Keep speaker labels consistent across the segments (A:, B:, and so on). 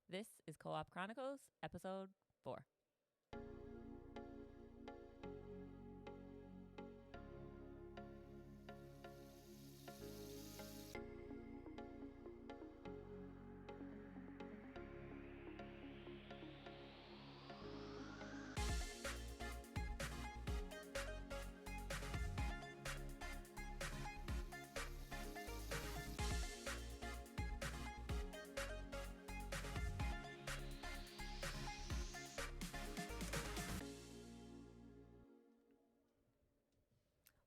A: This is Co-op Chronicles, episode 4.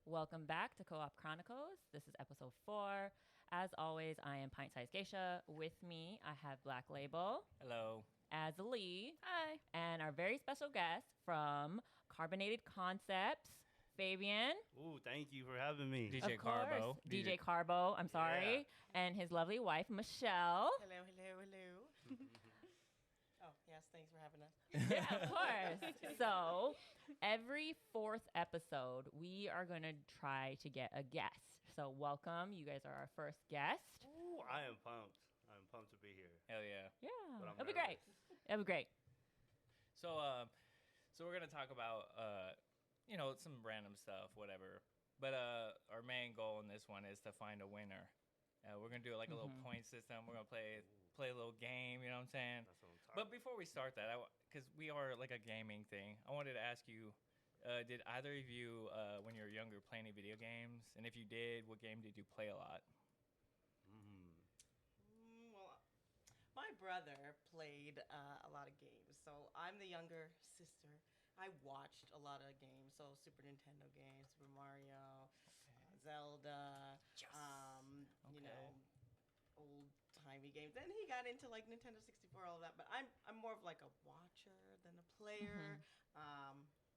A: Welcome back to Co-op Chronicles. This is episode 4. As always, I am Pint Size Geisha. With me, I have Black Label.
B: Hello.
A: As Lee.
C: Hi.
A: And our very special guest from Carbonated Concepts, Fabian.
D: Ooh, thank you for having me.
B: DJ Carbo.
A: DJ Carbo, I'm sorry.
D: Yeah.
A: And his lovely wife, Michelle.
C: Hello. Oh, yes, thanks for having us.
A: Yeah, of course. So every 4th episode, we are going to try to get a guest. So welcome. You guys are our first guest.
D: Ooh, I am pumped. I'm pumped to be here.
B: Hell yeah.
A: Yeah.
D: I'm
A: It'll be great. It'll be great.
B: So we're gonna talk about some random stuff, whatever. But our main goal in this one is to find a winner. We're gonna do like a little point system. We're gonna play a little game. You know what I'm saying?
D: That's what I'm talking
B: But before we start that, because we are like a gaming thing, I wanted to ask you: did either of you, when you were younger, play any video games? And if you did, what game did you play a lot?
C: Well, my brother played a lot of games, so I'm the younger sister. I watched a lot of games, so Super Nintendo games, Super Mario, Zelda, old-timey games. Then he got into like Nintendo 64, all of that. But I'm more of like a watcher than a player.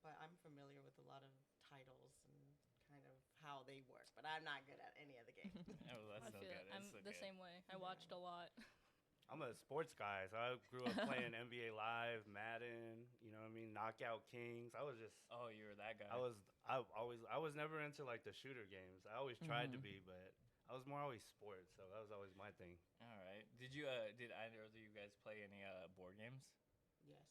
C: But I'm familiar with a lot of titles and kind of how they work. But I'm not good at any of the games.
B: Oh, that's
E: I
B: so
E: feel
B: good.
E: it.
B: That's
E: I'm
B: so
E: the
B: good.
E: same way. I watched a lot.
D: I'm a sports guy, so I grew up playing NBA Live, Madden, you know what I mean, Knockout Kings. I was just,
B: Oh, you were that guy.
D: I was never into like the shooter games. I always tried to be, but I was more always sports, so that was always my thing.
B: All right. Did either of you guys play any board games?
C: Yes.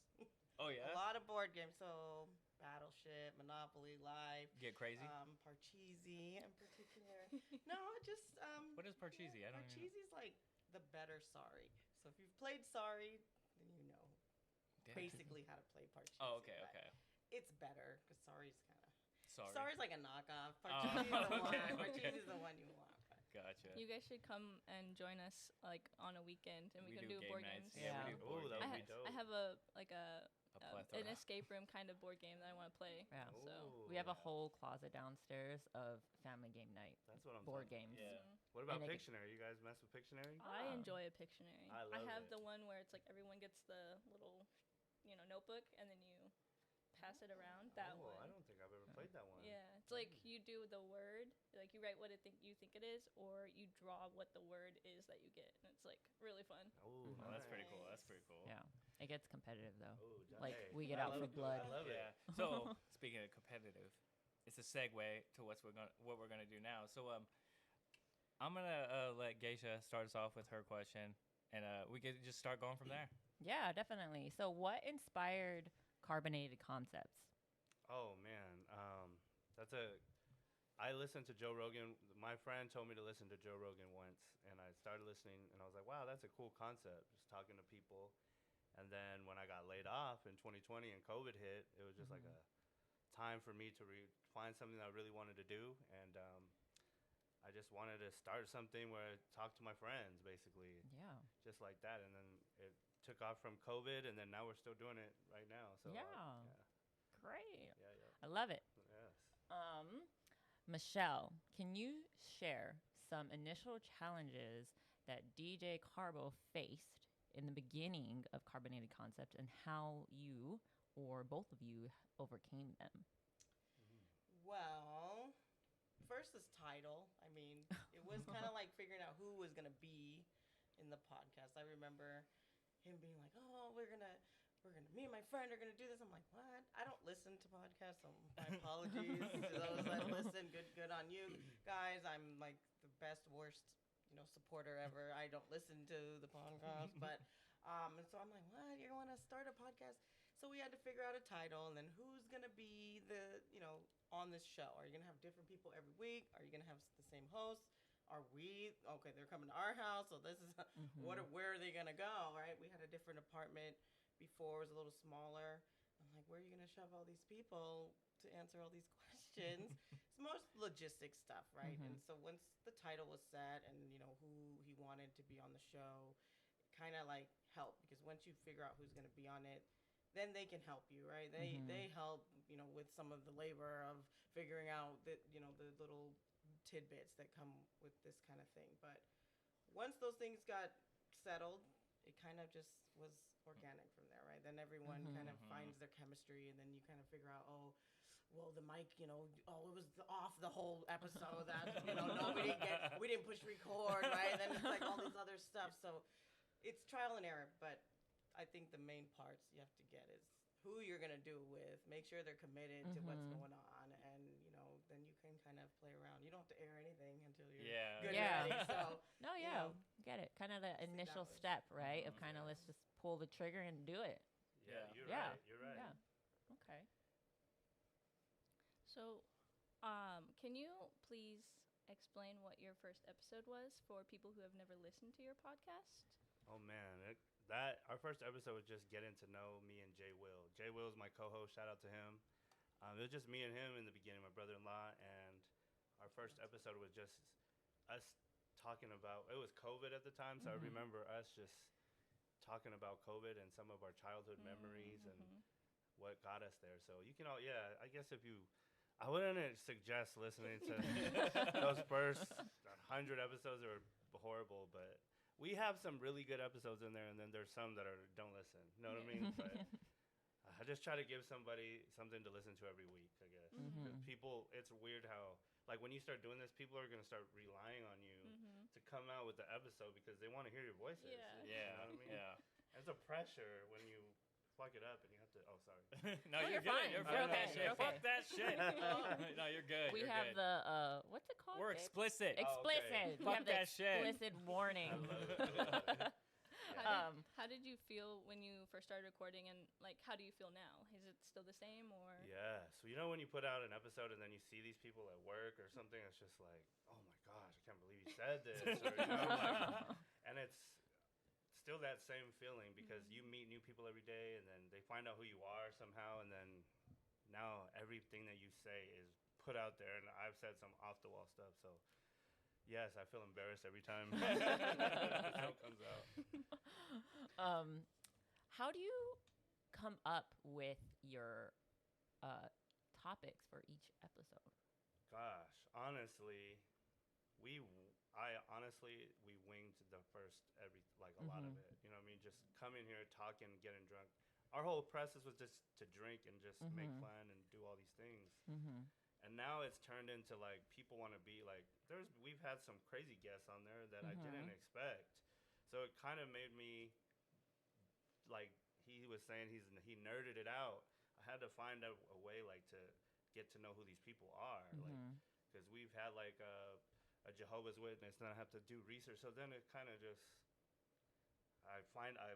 B: Oh yeah.
C: A lot of board games. So Battleship, Monopoly, Live.
B: Get crazy.
C: Parcheesi in particular. No, just
B: What is Parcheesi? I don't even know.
C: Parcheesi's like the better Sorry. So if you've played Sorry, then you know basically how to play Parcheesi.
B: Oh, okay,
C: but
B: okay.
C: It's better because Sorry's kind of
B: Sorry.
C: Sorry's like a knockoff. Parcheesi's the one.
B: okay.
C: Parcheesi's the one you want. But.
B: Gotcha.
E: You guys should come and join us like on a weekend, and we can do
B: game
E: board
B: nights.
E: games.
A: Yeah.
B: We do
D: Ooh,
B: board
D: that
B: games.
D: would be dope.
E: I have
B: A plethora.
E: an escape room kind of board game that I want to play.
A: Yeah.
E: So
D: Ooh,
A: We have a
D: yeah.
A: whole closet downstairs of family game night.
D: That's what I'm
A: board
D: talking
A: games.
B: Yeah.
D: What about
A: And they
D: Pictionary? You guys mess with Pictionary?
E: I enjoy a Pictionary.
D: I love
E: have
D: it.
E: the one where it's like everyone gets the little, notebook, and then you pass it around. That one.
D: I don't think I've ever played that one.
E: Yeah, it's like you do the word, like you write what you think it is, or you draw what the word is that you get, and it's like really fun.
D: Oh,
B: Oh, that's pretty cool. That's pretty cool.
A: Yeah. It gets competitive, though.
D: Oh,
A: Like,
D: hey,
A: we get
D: I
A: out for
D: love it.
A: blood.
D: I love
B: Yeah.
D: it.
B: So speaking of competitive, it's a segue to what we're gonna do now. So I'm gonna let Geisha start us off with her question, and we can just start going from there.
A: Yeah, definitely. So what inspired Carbonated Concepts?
D: Oh man, I listened to Joe Rogan. My friend told me to listen to Joe Rogan once, and I started listening, and I was like, wow, that's a cool concept, just talking to people. And then when I got laid off in 2020 and COVID hit, it was just like a time for me to find something that I really wanted to do, and I just wanted to start something where I talk to my friends, basically,
A: Yeah.
D: just like that. And then it took off from COVID, and then now we're still doing it right now. So
A: Yeah.
D: yeah,
A: Great.
D: yeah,
A: I love it.
D: yes.
A: Michelle, can you share some initial challenges that DJ Carbo faced in the beginning of Carbonated Concept and how you or both of you overcame them?
C: Well, first this title. I mean, it was kind of like figuring out who was gonna be in the podcast. I remember him being like, "Oh, we're gonna, me and my friend are gonna do this." I'm like, "What? I don't listen to podcasts, so my apologies to those that listen. Good on you guys. I'm like the worst, supporter ever. I don't listen to the podcast, but And so I'm like, what? You want to start a podcast? So we had to figure out a title, and then who's gonna be on this show? Are you gonna have different people every week? Are you gonna have the same host? Are we okay? They're coming to our house, so this is where are they gonna go? Right? We had a different apartment before; it was a little smaller. I'm like, where are you gonna shove all these people to answer all these questions? It's most logistic stuff, right? And so once the title was set, and who he wanted to be on the show, kind of like help, because once you figure out who's going to be on it, then they can help you, right? They help with some of the labor of figuring out the the little tidbits that come with this kind of thing. But once those things got settled, it kind of just was organic from there, right? Then everyone kind of finds their chemistry, and then you kind of figure out, oh, well, the mic, it was off the whole episode. That no, we didn't push record, right? And then it's like all this other stuff. So it's trial and error, but I think the main parts you have to get is who you're gonna do it with. Make sure they're committed to what's going on, and then you can kind of play around. You don't have to air anything until you're good and ready. So
A: no, get it. Kind of the initial step, right? Of kind of let's just pull the trigger and do it.
B: Yeah,
D: you're right. You're right.
A: Yeah. Okay.
E: So, can you please explain what your first episode was for people who have never listened to your podcast?
D: Oh man, our first episode was just getting to know me and Jay Will. Jay Will is my co-host. Shout out to him. It was just me and him in the beginning, my brother-in-law, and our first episode was just us talking about. It was COVID at the time, so I remember us just talking about COVID and some of our childhood memories and what got us there. So you can all, I guess I wouldn't suggest listening to those first 100 episodes that were horrible, but we have some really good episodes in there, and then there's some that don't listen. You know what I mean? But I just try to give somebody something to listen to every week, I guess. Because people, it's weird how, like, when you start doing this, people are going to start relying on you to come out with the episode because they want to hear your voices.
B: Yeah.
D: You know what I mean?
B: Yeah.
D: It's a pressure when you fuck it up and you have to, oh, sorry.
B: No, you're good.
A: fine.
B: You're
A: You're
B: okay.
A: okay. You're
B: Fuck
A: okay.
B: that shit. No, you're good.
A: We
B: you're
A: have
B: good.
A: the what's it called?
B: We're
A: babe?
B: explicit.
A: Explicit. We
B: Fuck
A: have the
B: that shit.
A: explicit warning.
D: I love it.
E: How did you feel when you first started recording, and like how do you feel now? Is it still the same or?
D: Yeah. So when you put out an episode and then you see these people at work or something, it's just like, oh my gosh, I can't believe you said this. And it's still that same feeling because you meet new people every day, and then they find out who you are somehow, and then now everything that you say is put out there. And I've said some off the wall stuff, so. Yes, I feel embarrassed every time the show comes out.
A: How do you come up with your topics for each episode?
D: Gosh, honestly, we winged the first a lot of it. You know what I mean? Just coming here, talking, getting drunk. Our whole process was just to drink and just make fun and do all these things. And now it's turned into like people want to be like we've had some crazy guests on there that I didn't expect. So it kind of made me like he was saying he nerded it out. I had to find a way like to get to know who these people are, like because we've had like a Jehovah's Witness, and I have to do research. So then it kind of just I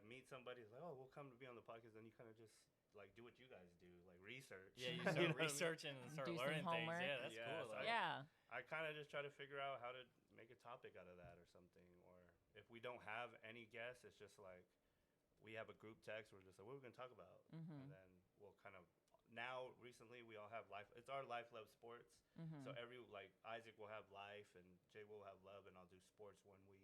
D: meet somebody who's like, oh, we'll come to be on the podcast, and you kind of just like do what you guys do, like research.
B: Yeah, you start researching and start
A: Do some
B: learning things.
A: homework.
B: Yeah, that's cool.
D: So
A: Yeah.
D: I kind of just try to figure out how to make a topic out of that or something. Or if we don't have any guests, it's just like we have a group text. We're just like, what are we going to talk about? And then we'll kind of now recently we all have life. It's our life, love, sports. So like Isaac will have life and Jay will have love, and I'll do sports one week.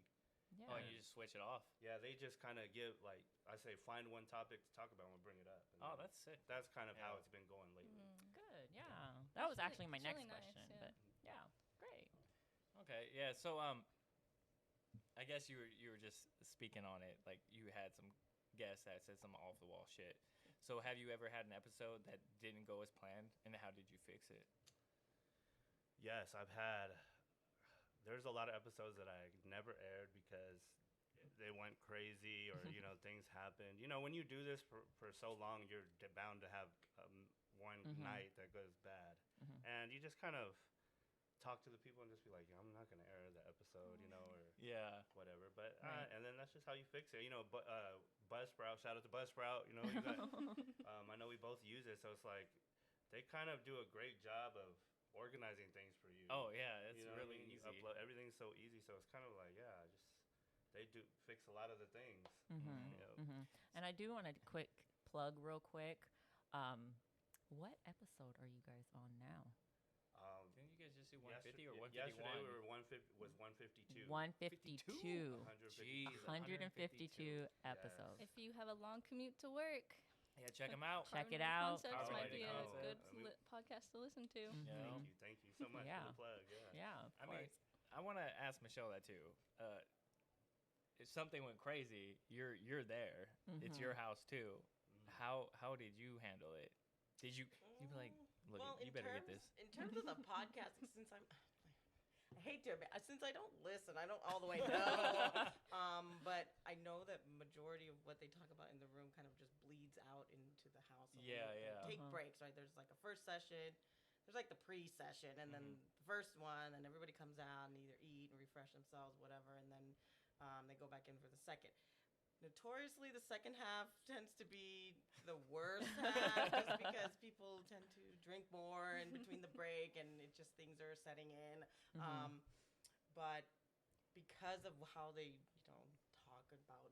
A: Yeah.
B: Oh, and you just switch it off.
D: Yeah, they just kind of give like I say, find one topic to talk about and we'll bring it up. And
B: Oh, that's sick.
D: That's kind of how it's been going lately.
A: Good. Yeah. That was actually my
E: It's
A: next
E: really nice,
A: question,
E: yeah.
A: but yeah, great.
B: Okay, yeah. So I guess you were just speaking on it, like you had some guests that said some off the wall shit. So have you ever had an episode that didn't go as planned, and how did you fix it?
D: Yes, I've had. There's a lot of episodes that I never aired because they went crazy or things happened. When you do this for so long, you're bound to have one night that goes bad, and you just kind of talk to the people and just be like, I'm not gonna air the episode, you know, or
B: Yeah.
D: whatever. But
A: Right.
D: and then that's just how you fix it, you know. But Buzzsprout, shout out to Buzzsprout, you know. You got, I know we both use it, so it's like they kind of do a great job of organizing things for you.
B: Oh yeah, it's
D: you know
B: really
D: what I mean?
B: easy.
D: You upload everything's so easy, so it's kind of like just they do fix a lot of the things.
A: And I do want to quick plug real quick. What episode are you guys on now?
B: Didn't you guys just do 150 or 151?
D: Yesterday we were 152.
A: 152.
D: 152
A: 152 episodes.
E: If you have a long commute to work,
B: Yeah, check them out.
A: Check it
E: Carbonated
A: out.
E: Concepts might be a
B: Carbonated
E: good podcast to listen to.
B: Yeah.
D: Thank you so much
A: Yeah.
D: for the plug.
A: Yeah, of
B: I mean,
A: course.
B: I want to ask Michelle that too. If something went crazy, you're there. It's your house too. How did you handle it? Did you be like, look,
C: Well,
B: you better get this?
C: In terms of the podcast, since I hate to admit, since I don't listen, I don't all the way know. But I know that majority of what they talk about in the room kind of just bleeds out into the house. So
B: Yeah,
C: we
B: yeah.
C: Take breaks, right? There's like a first session. There's like the pre-session, and then the first one, and everybody comes out and either eat and refresh themselves, whatever, and then they go back in for the second. Notoriously, the second half tends to be the worst half, just because people tend to drink more in between the break, and it just things are setting in. But because of how they, talk about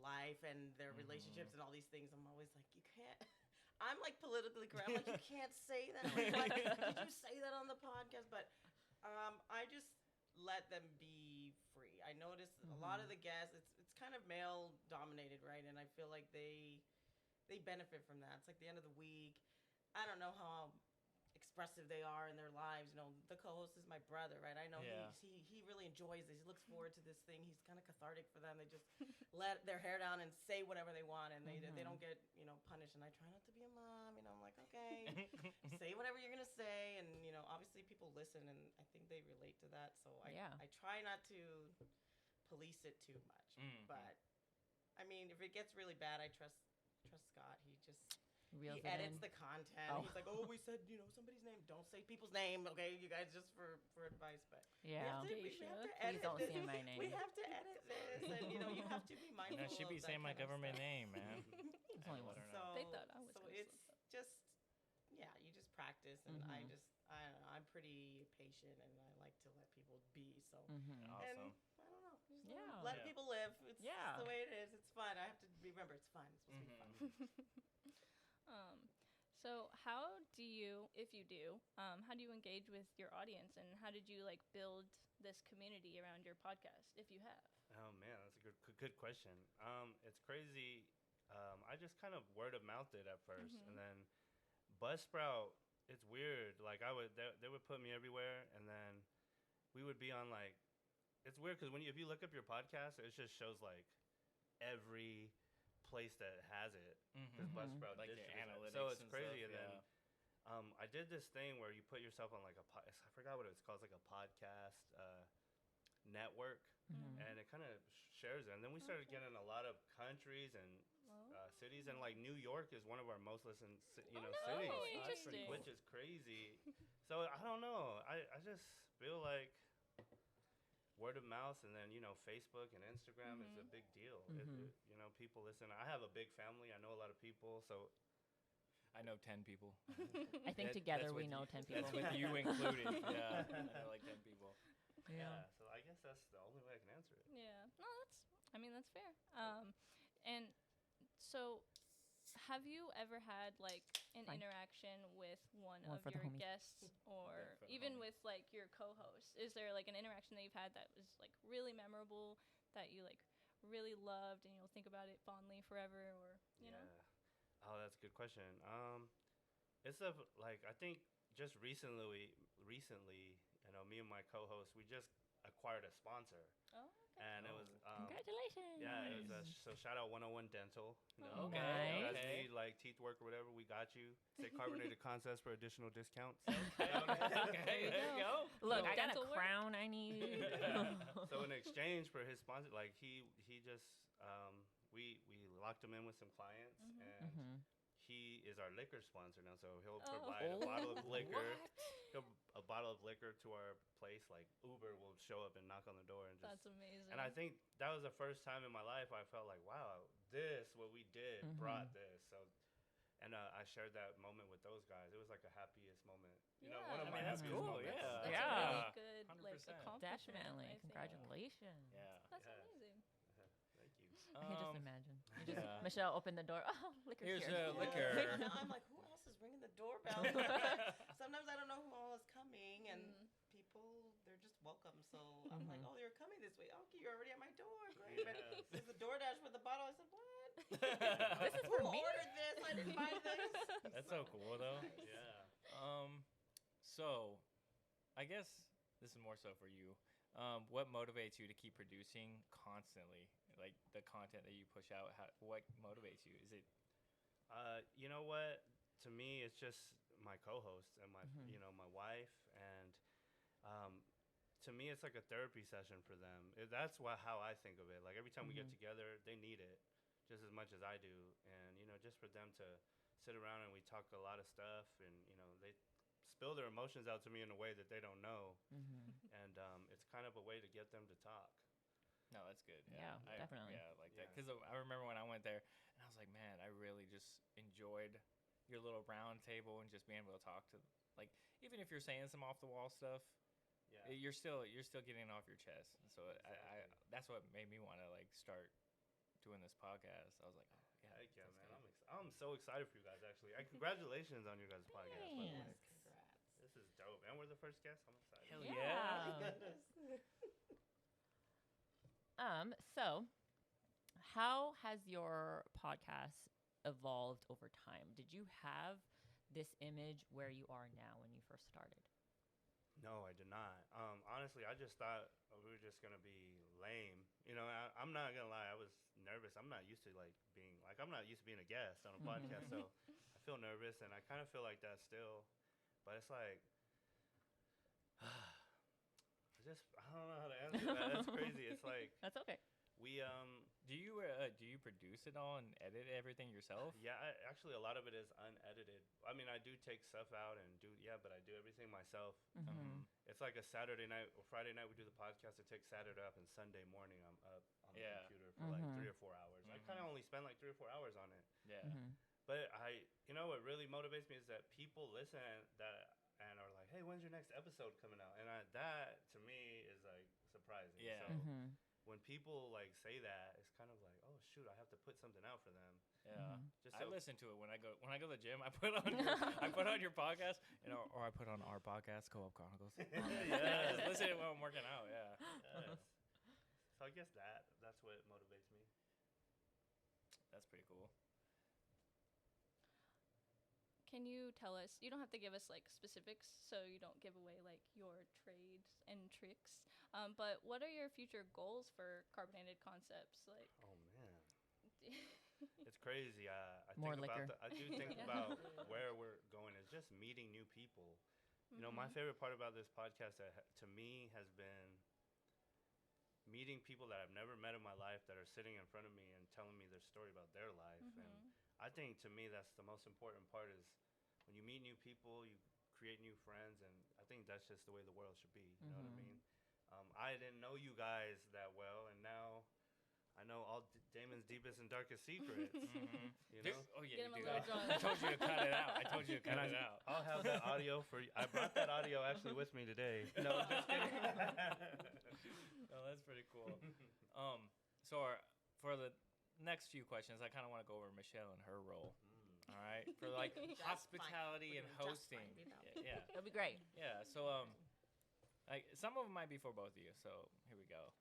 C: life and their relationships and all these things, I'm always like, you can't. I'm like politically correct. I'm like, you can't say that. Like, did you say that on the podcast? But I just let them be free. I noticed a lot of the guests, it's kind of male dominated, right? And I feel like they benefit from that. It's like the end of the week. I don't know how expressive they are in their lives. The co-host is my brother, right? I know he really enjoys this. He looks forward to this thing. He's kind of cathartic for them. They just let their hair down and say whatever they want, and they don't get punished. And I try not to be a mom. I'm like, okay, say whatever you're gonna say, and obviously people listen, and I think they relate to that. So I try not to police it too much. But I mean, if it gets really bad, I trust Scott. He edits the content. He's like, we said, somebody's name. Don't say people's name, okay? You guys, just for advice. But we have to edit
A: Please don't
C: this.
A: say my name.
C: We have to edit this, and you have to be mindful.
B: I should be saying my government name, man.
A: There's only one.
C: So
E: They thought I was
C: So
E: gonna
C: it's
E: slip up.
C: just, you just practice, and I don't know. I'm pretty patient, and I like to let people be. So and
B: Awesome.
C: I don't know. Just
A: Yeah.
C: let people live. It's
A: Yeah.
C: the way it is. It's fun. I have to remember it's fun. It's supposed to be fun.
E: So how do you, if you do, how do you engage with your audience, and how did you build this community around your podcast, if you have?
D: Oh man, that's a good question. It's crazy. I just kind of word of mouthed it at first, and then Buzzsprout. It's weird. Like they would put me everywhere, and then we would be on like. It's weird because if you look up your podcast, it just shows like every place that has it. Because Buzzsprout
B: Like the
D: distributes it.
B: analytics
D: So it's
B: and
D: crazy.
B: stuff,
D: And then I did this thing where you put yourself on like I forgot what it's called. It's like a podcast network, and it kind of shares it. And then we started getting a lot of countries and cities, and like New York is one of our most listened cities,
E: interesting.
D: which is crazy. So I don't know. I just feel like word of mouth, and then Facebook and Instagram is a big deal. People listen. I have a big family. I know a lot of people, so
B: I know 10 people.
A: I think together we know 10 people.
B: That's with you included. Yeah, I know like 10 people.
A: Yeah.
D: So I guess that's the only way I can answer it.
E: Yeah. No, that's fair. And so have you ever had an
A: Fine.
E: interaction with one
A: One
E: of
A: for the
E: your
A: homies.
E: guests, or
B: for the
E: even
B: homies.
E: with your co-host? Is there an interaction that you've had that was really memorable, that you really loved, and you'll think about it fondly forever, or you know?
D: Oh, that's a good question. It's I think just recently, me and my co-host, we just acquired a sponsor,
E: Oh, okay.
D: and it was
A: Congratulations.
D: yeah, it was so shout out 101 Dental.
E: Oh,
B: Okay,
D: You guys
B: okay.
D: need teeth work or whatever, we got you. Say Carbonated Concepts for additional discounts.
B: Okay, there you go.
A: Look, I got a
E: dental work?
A: crown I need.
D: So in exchange for his sponsor, he just we locked him in with some clients, and he is our liquor sponsor now. So he'll provide a bottle of liquor. He'll a bottle of liquor to our place, like Uber will show up and knock on the door and just.
E: That's amazing.
D: And I think that was the first time in my life I felt like, wow, what we did brought this. So, and I shared that moment with those guys. It was like a happiest moment. You know, one of my
B: that's
D: happiest
B: cool,
D: moments.
B: yeah.
E: That's
A: Yeah.
E: a really good, like,
B: 100%.
E: accomplishment.
A: Definitely.
E: I think.
A: Congratulations.
B: Yeah.
E: That's
D: Yeah.
E: amazing.
D: Thank you.
A: I can just imagine. You just,
B: yeah.
A: Michelle opened the door. Oh, liquor's
B: Here's
A: here.
B: liquor.
C: And I'm like, who else is ringing the doorbell? Sometimes I don't know who all is coming, and people, they're just welcome. So I'm like, oh, you're coming this way. Okay, you're already at my door. Great. But
D: Yes.
C: there's the DoorDash with the bottle. I said, what?
A: This is for
C: Who
A: me.
C: ordered this? I didn't buy this.
B: That's so cool, though.
C: Nice.
D: Yeah.
B: So, I guess this is more so for you. What motivates you to keep producing constantly? Like the content that you push out, what motivates you? Is it?
D: You know what? To me, it's just my co-host and my, my wife, and to me, it's like a therapy session for them. That's how I think of it. Like every time we get together, they need it just as much as I do, and just for them to sit around and we talk a lot of stuff, and they spill their emotions out to me in a way that they don't know, and it's kind of a way to get them to talk.
B: No, that's good.
A: Yeah, definitely.
B: Yeah, like that. Because I remember when I went there, and I was like, man, I really just enjoyed your little round table and just being able to talk to, like, even if you're saying some off the wall stuff, you're still getting it off your chest. And so I that's what made me want to like start doing this podcast. I was like, oh yeah,
D: heck yeah, man! I'm so excited for you guys. Actually, congratulations on your guys' podcast. By the way.
A: Thanks.
C: Congrats.
D: This is dope, and we're the first guests. I'm excited.
B: Hell
A: Yeah.
B: yeah.
C: My goodness.
A: So how has your podcast evolved over time? Did you have this image where you are now when you first started?
D: No, I did not. Honestly, I just thought we were just gonna be lame. I'm not gonna lie. I was nervous. I'm not used to I'm not used to being a guest on a podcast, so I feel nervous, and I kind of feel like that still. But it's like, I don't know how to answer that. That's crazy. It's like
A: That's okay.
D: we
B: Do you produce it all and edit everything yourself?
D: Yeah, actually, a lot of it is unedited. I mean, I do take stuff out and but I do everything myself. It's like a Saturday night or Friday night we do the podcast. It takes Saturday up, and Sunday morning I'm up on the computer for like 3 or 4 hours. I kind of only spend like 3 or 4 hours on it.
B: Yeah.
D: But what really motivates me is that people listen and are like, hey, when's your next episode coming out? And that to me is like surprising.
B: Yeah.
D: So when people like say that, it's kind of like, oh shoot, I have to put something out for them.
B: Yeah,
D: Just
B: I
D: so-
B: listen to it when I go to the gym. I put on your podcast, or I put on our podcast, Co-op Chronicles.
D: Yeah.
B: Just listen to it while I'm working out. Yeah,
D: Yes. So I guess that's what motivates me.
B: that's pretty cool.
E: Can you tell us, you don't have to give us like specifics so you don't give away like your trades and tricks, but what are your future goals for Carbonated Concepts? Like,
D: Oh man, it's crazy. I
A: More
D: think
A: liquor.
D: I do think about where we're going is just meeting new people. My favorite part about this podcast to me has been meeting people that I've never met in my life that are sitting in front of me and telling me their story about their life. And I think to me that's the most important part is when you meet new people, you create new friends, and I think that's just the way the world should be. You know what I mean? I didn't know you guys that well, and now I know all Damon's deepest and darkest secrets. You know?
B: Oh
E: Get
B: yeah,
E: him
B: you
E: a
B: do
E: little
B: that.
E: drunk.
B: I told you to cut it out. I told you to cut
D: And
B: it out.
D: I'll have that audio for you. I brought that audio actually with me today. No, I'm just kidding.
B: Oh, that's pretty cool. So for the next few questions, I kind of want to go over Michelle and her role. All right, for like
C: Just
B: hospitality
C: fine.
B: and
C: We're doing just
B: hosting.
C: fine without me.
B: Yeah,
A: That'd be great.
B: yeah. So like some of them might be for both of you. So here we go.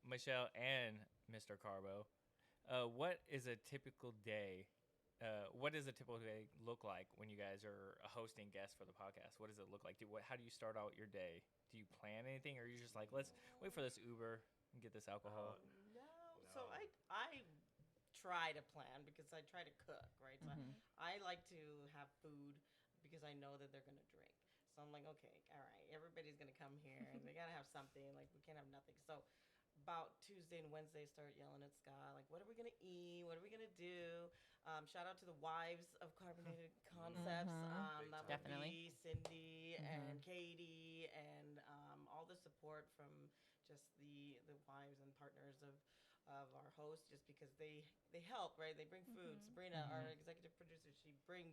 B: Michelle and Mr. Carbo, what is a typical day? What does a typical day look like when you guys are hosting guests for the podcast? What does it look like? How do you start out your day? Do you plan anything, or are you just like, let's wait for this Uber and get this alcohol?
C: No. So I try to plan because I try to cook, right? So I like to have food because I know that they're going to drink. So I'm like, okay, all right, everybody's going to come here and they got to have something. Like, we can't have nothing. So about Tuesday and Wednesday, start yelling at Scott, like, what are we going to eat? What are we going to do? Shout out to the wives of Carbonated Concepts. That
A: Definitely.
C: would be Cindy and Katie, and all the support from just the wives and partners of our host, just because they help, right? They bring food. Sabrina, our executive producer, they bring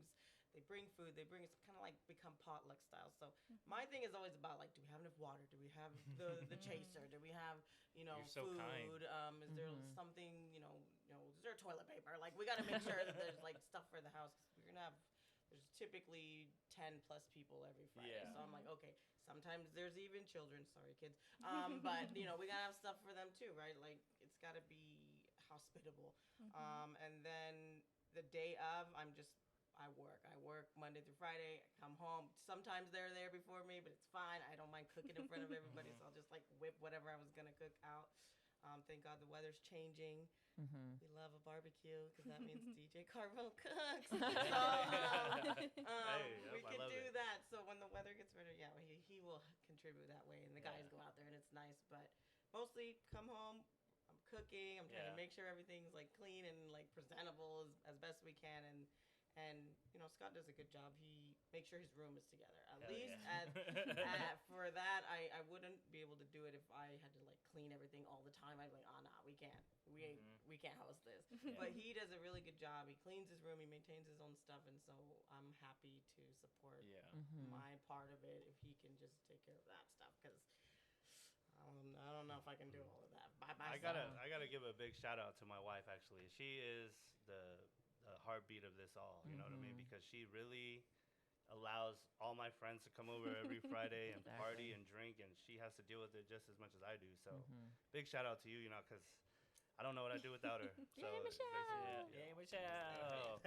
C: food. They bring, it's kind of like become potluck style. So my thing is always about, like, do we have enough water? Do we have the chaser? Do we have,
B: You're so
C: food?
B: kind.
C: Is there something, is there toilet paper? Like, we got to make sure that there's, like, stuff for the house. 'Cause we're going to have, there's typically 10 plus people every Friday.
B: Yeah.
C: So I'm like, okay, sometimes there's even children. Sorry, kids. But, we got to have stuff for them too, right? Like, it's got to be hospitable. And then the day of, I work Monday through Friday. I come home. Sometimes they're there before me, but it's fine. I don't mind cooking in front of everybody, so I'll just like whip whatever I was gonna cook out. Thank God the weather's changing. We love a barbecue because that means DJ Carbo cooks. So, we
D: I
C: can
D: love
C: do
D: it.
C: that. So when the weather gets better, yeah, he will contribute that way, and the guys go out there, and it's nice. But mostly come home. I'm cooking. I'm trying to make sure everything's like clean and like presentable as best we can, and Scott does a good job. He makes sure his room is together. At least for that, I wouldn't be able to do it if I had to like clean everything all the time. I'd be like, oh, nah, we can't. We can't host this. But he does a really good job. He cleans his room. He maintains his own stuff, and so I'm happy to support my part of it if he can just take care of that stuff, because I don't know if I can do all of that by myself.
D: I gotta give a big shout out to my wife. Actually, she is the heartbeat of this all. You know what I mean? Because she really allows all my friends to come over every Friday and party and drink, and she has to deal with it just as much as I do. So big shout out to you, because I don't know what I'd do without her. So
E: Yay, Michelle!
B: Yay, Michelle!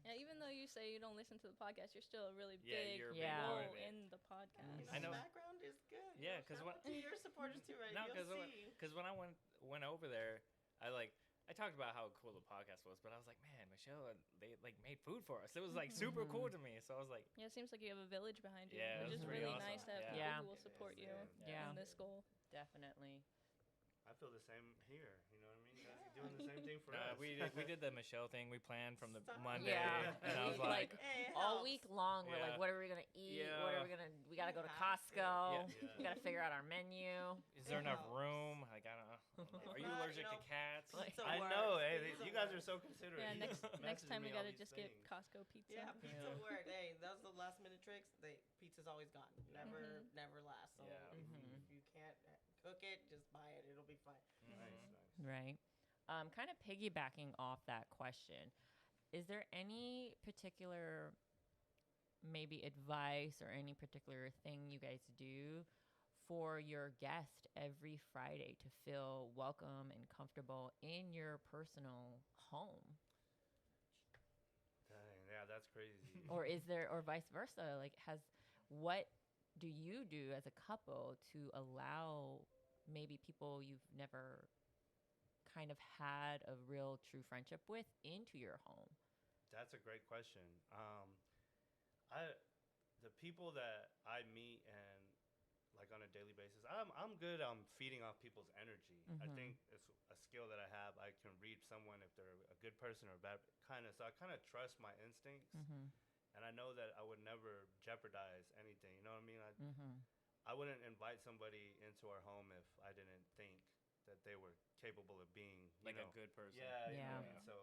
E: Yeah, even though you say you don't listen to the podcast, you're still a really big
B: you're a
A: big part
E: role
B: of it.
E: in the podcast.
B: I know.
C: The background is good.
B: Yeah, 'cause
C: shout
B: what-
C: out to your supporters too, right?
B: No,
C: You'll see.
B: because when I went over there, I talked about how cool the podcast was, but I was like, man, Michelle, they like made food for us. It was like super cool to me. So I was like,
E: Yeah, it seems like you have a village behind you,
B: Yeah,
E: which
B: it's
E: is
B: pretty
E: really
B: awesome.
E: nice to have
B: Yeah.
E: people
A: Yeah.
E: who will support you
A: Yeah.
E: in this goal.
A: Definitely.
D: I feel the same here. You know what I mean? Guys are doing the same thing for us.
B: we did the Michelle thing. We planned from the
C: Stop.
B: Monday,
A: Yeah.
B: and I was like,
C: Hey, it
A: All
C: helps.
A: week long, we're
B: Yeah.
A: like, what are we gonna eat?
B: Yeah.
A: What are we gotta go to
C: You have to.
A: Costco.
B: Yeah.
A: We gotta figure out our menu.
B: is there
C: It
B: enough
C: helps.
B: room? Like, I don't know. Are you
C: not,
B: allergic to cats?
A: Like-
C: It's a
D: I
C: work.
D: know. Hey,
C: It's a
D: you guys
C: work.
D: are so considerate.
E: Yeah,
D: You
E: next
D: message
E: time we
D: me all
E: gotta
D: these
E: just get
D: things.
E: Costco pizza.
C: Yeah, pizza work. Hey, those are the last minute tricks. Pizza's always gone. Never lasts. So
B: Yeah.
C: if you can't cook it, just buy it. It'll be fine.
D: Nice.
A: Right. Kind of piggybacking off that question, is there any particular maybe advice or any particular thing you guys do for your guest every Friday to feel welcome and comfortable in your personal home?
D: Dang, yeah, that's crazy.
A: Or is there, or vice versa? Like, what do you do as a couple to allow maybe people you've never kind of had a real true friendship with into your home?
D: That's a great question. The people that I meet and like on a daily basis, I'm good on feeding off people's energy. I think it's a skill that I have. I can read someone if they're a good person or a bad so I kind of trust my instincts, and I know that I would never jeopardize anything. You know what I mean? I wouldn't invite somebody into our home if I didn't think that they were capable of being
B: Like a good person.
D: Yeah, you know
A: Yeah.
D: what I mean? So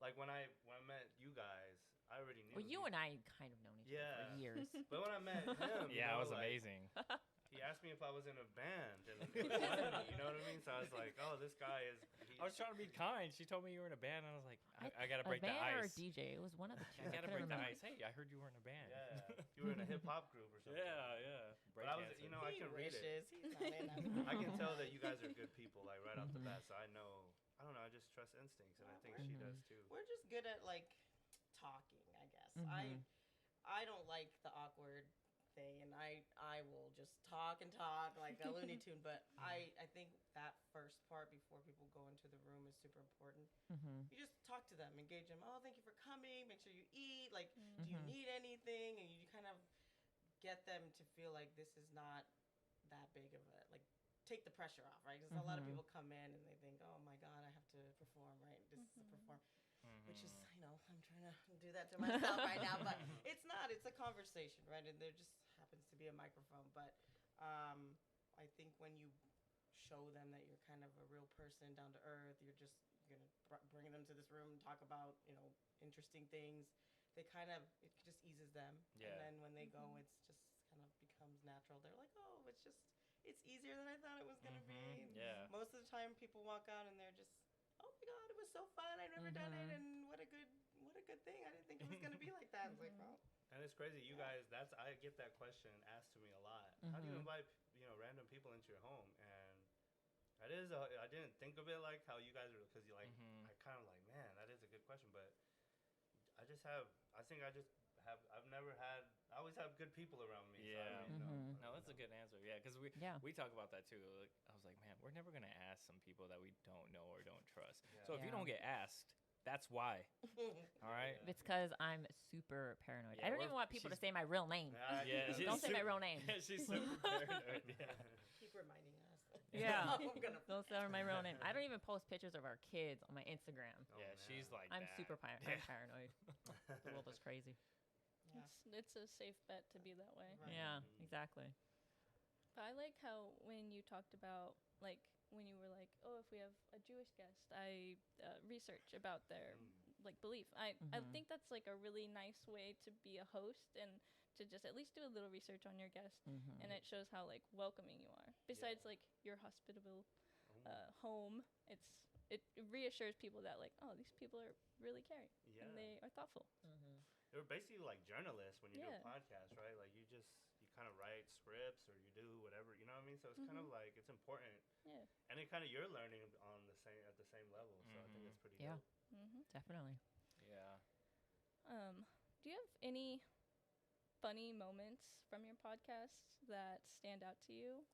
D: like when I met you guys, I already knew.
A: Well, you and I kind of known each other
D: Yeah.
A: for years.
D: But when I met him,
B: Yeah, it was
D: like,
B: amazing.
D: He asked me if I was in a band, and it was funny, you know what I mean? So I was like, oh, this guy is.
B: I was trying to be kind. She told me you were in a band, and I was like, I gotta
A: A
B: break the
A: band or a
B: ice.
A: DJ? It was one of the two.
B: I gotta
A: couldn't
B: break the
A: remember.
B: ice. Hey, I heard you were in a band.
D: Yeah, you were in a hip hop group or something.
B: yeah.
D: But I was,
B: Breakdancing.
D: I
C: He
D: can read it.
C: wishes. He's not in that.
D: I can tell that you guys are good people, like right off the bat. So I know. I don't know. I just trust instincts, and I think she does too.
C: We're just good at like talking, I guess. I don't like the awkward thing, and I will just talk and talk like a Looney Tune. But I think that first part before people go into the room is super important. You just talk to them, engage them. Oh, thank you for coming. Make sure you eat. Like, do you need anything? And you kind of get them to feel like this is not that big of a like. Take the pressure off, right? Because a lot of people come in and they think, oh my God, I have to perform, right? This is a perform. which is, I'm trying to do that to myself right now, but it's not. It's a conversation, right? And there just happens to be a microphone. But I think when you show them that you're kind of a real person, down to earth, you're going to bring them to this room and talk about, interesting things. It just eases them.
B: Yeah.
C: And then when they go, it's just kind of becomes natural. They're like, oh, it's easier than I thought it was going to be.
B: Yeah.
C: Most of the time people walk out and they're just, oh my God, it was so fun. I've never done it. And what a good thing. I didn't think it was going to be like that. I was like, well.
D: And it's crazy, you guys. I get that question asked to me a lot. How do you invite random people into your home? And that is I didn't think of it like how you guys are, because I kind of like, man, that is a good question. But I always have good people around me.
B: Yeah.
D: So
B: No, that's a good answer. Yeah, because we talk about that too. Like, I was like, man, we're never gonna ask some people that we don't know or don't trust.
D: Yeah.
B: So if you don't get asked, that's why. All right.
A: It's because I'm super paranoid.
B: Yeah,
A: I don't even want people to say my real name.
B: Yeah,
A: Don't say my real name.
B: Yeah, she's super paranoid. Yeah.
C: Keep reminding us.
A: Yeah.
C: I'm gonna
A: Don't say my real name. I don't even post pictures of our kids on my Instagram.
B: Yeah, she's like
A: I'm
B: that.
A: super I'm paranoid. The world is crazy.
C: Yeah.
E: It's a safe bet to be that way.
C: Right.
A: Yeah, exactly.
E: But I like how when you talked about, like, when you were like, oh, if we have a Jewish guest, I research about their like belief. I think that's like a really nice way to be a host and to just at least do a little research on your guest, and it shows how like welcoming you are. Besides like your hospitable home, it reassures people that like, oh, these people are really caring and they are thoughtful.
D: They're basically like journalists when you do a
E: Yeah.
D: podcast, right? Like you kind of write scripts or you do whatever, you know what I mean? So it's kind of like, it's important.
E: Yeah.
D: And it kind of, you're learning at the same level. So I think it's pretty
A: Yeah.
D: dope.
A: Definitely.
B: Yeah.
E: Do you have any funny moments from your podcast that stand out to you?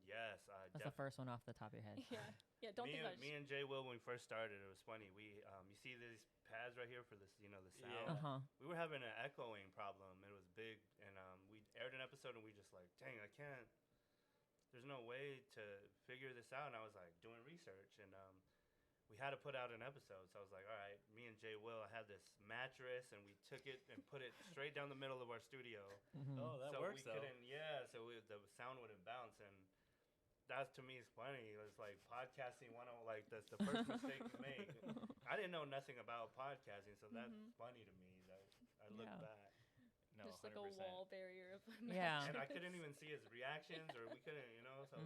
D: Yes.
A: That's the first one off the top of your head.
E: Yeah. Don't think about it.
D: Me and Jay Will, when we first started, it was funny. We, you see these pads right here for this, the sound.
B: Yeah.
D: We were having an echoing problem. It was big, and we aired an episode, and we just like, dang, I can't. There's no way to figure this out. And I was like doing research, and we had to put out an episode. So I was like, all right, me and Jay Will, I had this mattress, and we took it and put it straight down the middle of our studio.
B: Oh, that
D: So
B: works
D: we
B: though.
D: couldn't, so the sound wouldn't bounce, and that to me is funny. It was like podcasting like that's the first mistake you make. I didn't know nothing about podcasting, so that's funny to me. That I look back.
B: No,
E: Just like
B: 100%.
E: a wall barrier of
A: Yeah.
D: And I couldn't even see his reactions, or we couldn't, so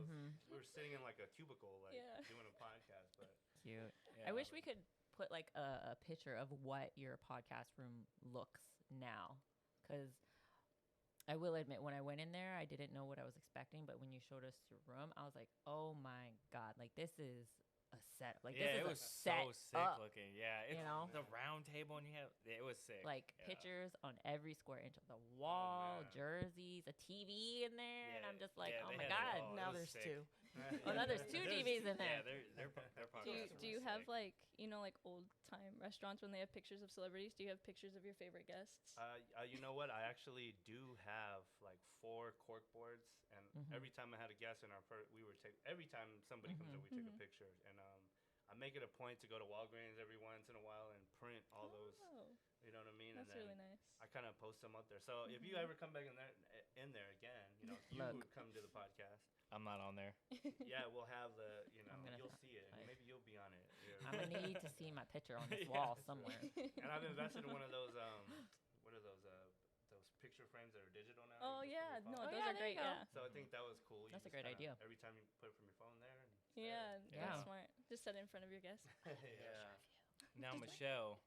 D: we were sitting in like a cubicle, like doing a podcast. But
A: Cute.
B: Yeah.
A: I wish we could put like a picture of what your podcast room looks now, because I will admit, when I went in there, I didn't know what I was expecting, but when you showed us your room, I was like, oh my God, like this is a set. Like this is
B: it was
A: a set
B: so sick
A: up.
B: looking. Yeah, it's the round table, and it was sick.
A: Like pictures on every square inch of the wall, jerseys, a TV in there, and I'm just like, oh my God.
C: Now there's two.
A: Oh, now there's two TVs in there.
B: Yeah, they're
E: Do you have like like old time restaurants when they have pictures of celebrities? Do you have pictures of your favorite guests?
D: you know what? I actually do have like 4 cork boards, and every time I had a guest in every time somebody comes in, we take a picture, and I make it a point to go to Walgreens every once in a while and print all those. You know what I mean?
E: That's
D: and then
E: really nice.
D: I kind of post them up there. So if you ever come back in there again, you would come to the podcast.
B: I'm not on there.
D: Yeah, we'll have you'll see it.
A: Like,
D: Maybe you'll be on it.
A: I'm gonna need to see my picture on this wall somewhere.
D: And I've invested in one of those. What are those? Those picture frames that are digital now.
E: Oh
D: You just
E: yeah,
D: put your
E: no,
D: phone.
E: those
A: yeah,
E: are
A: there you
E: great.
A: go.
E: Yeah.
D: So I think that was cool. You
A: That's a
D: just
A: great idea.
D: Every time you put it from your phone there. And it's
E: Yeah,
D: there.
E: that's smart. Just set it in front of your guest.
B: Yeah. Now, Michelle,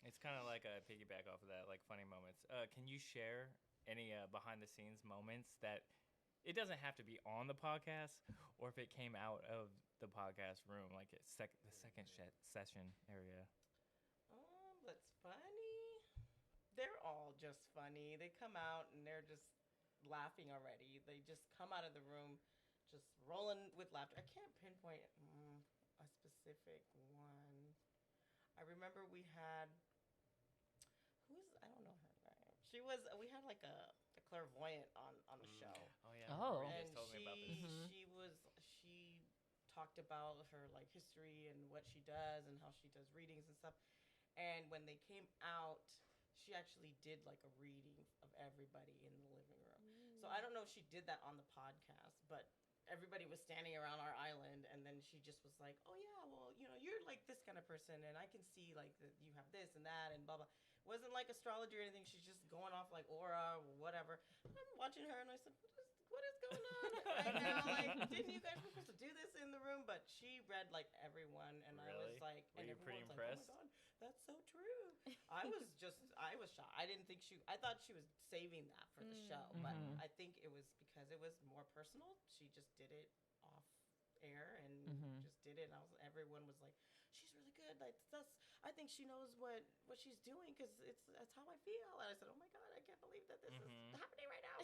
B: it's kind of like a piggyback off of that, like funny moments. Can you share any behind the scenes moments that it doesn't have to be on the podcast, or if it came out of the podcast room, like the second session area?
C: That's funny. They're all just funny. They come out and they're just laughing already. They just come out of the room just rolling with laughter. I can't pinpoint a specific one. I remember we had, I don't know her name. We had like a clairvoyant on the show.
B: Oh yeah.
A: Oh.
B: You
C: And
B: guys told me about this.
C: she talked about her like history and what she does and how she does readings and stuff. And when they came out, she actually did like a reading of everybody in the living room. So I don't know if she did that on the podcast, but everybody was standing around our island, and then she just was like, "Oh yeah, well, you're like this kind of person, and I can see like that you have this and that and blah blah." It wasn't like astrology or anything. She's just going off like aura or whatever. I'm watching her, and I said, what is going on right now? Like, didn't you guys were supposed to do this in the room? But she read like everyone, and I was like,
B: Were
C: and
B: you pretty
C: everyone's
B: impressed?
C: like, "Oh my god, that's so true." I was shocked. I didn't think I thought she was saving that for the show, but
A: Mhm.
C: I think it was because it was more personal. She just did it off air and
A: Mhm.
C: just did it. And everyone was like, "She's really good. Like that's. I think she knows what she's doing because that's how I feel." And I said, "Oh my god, I can't believe that this is happening right now."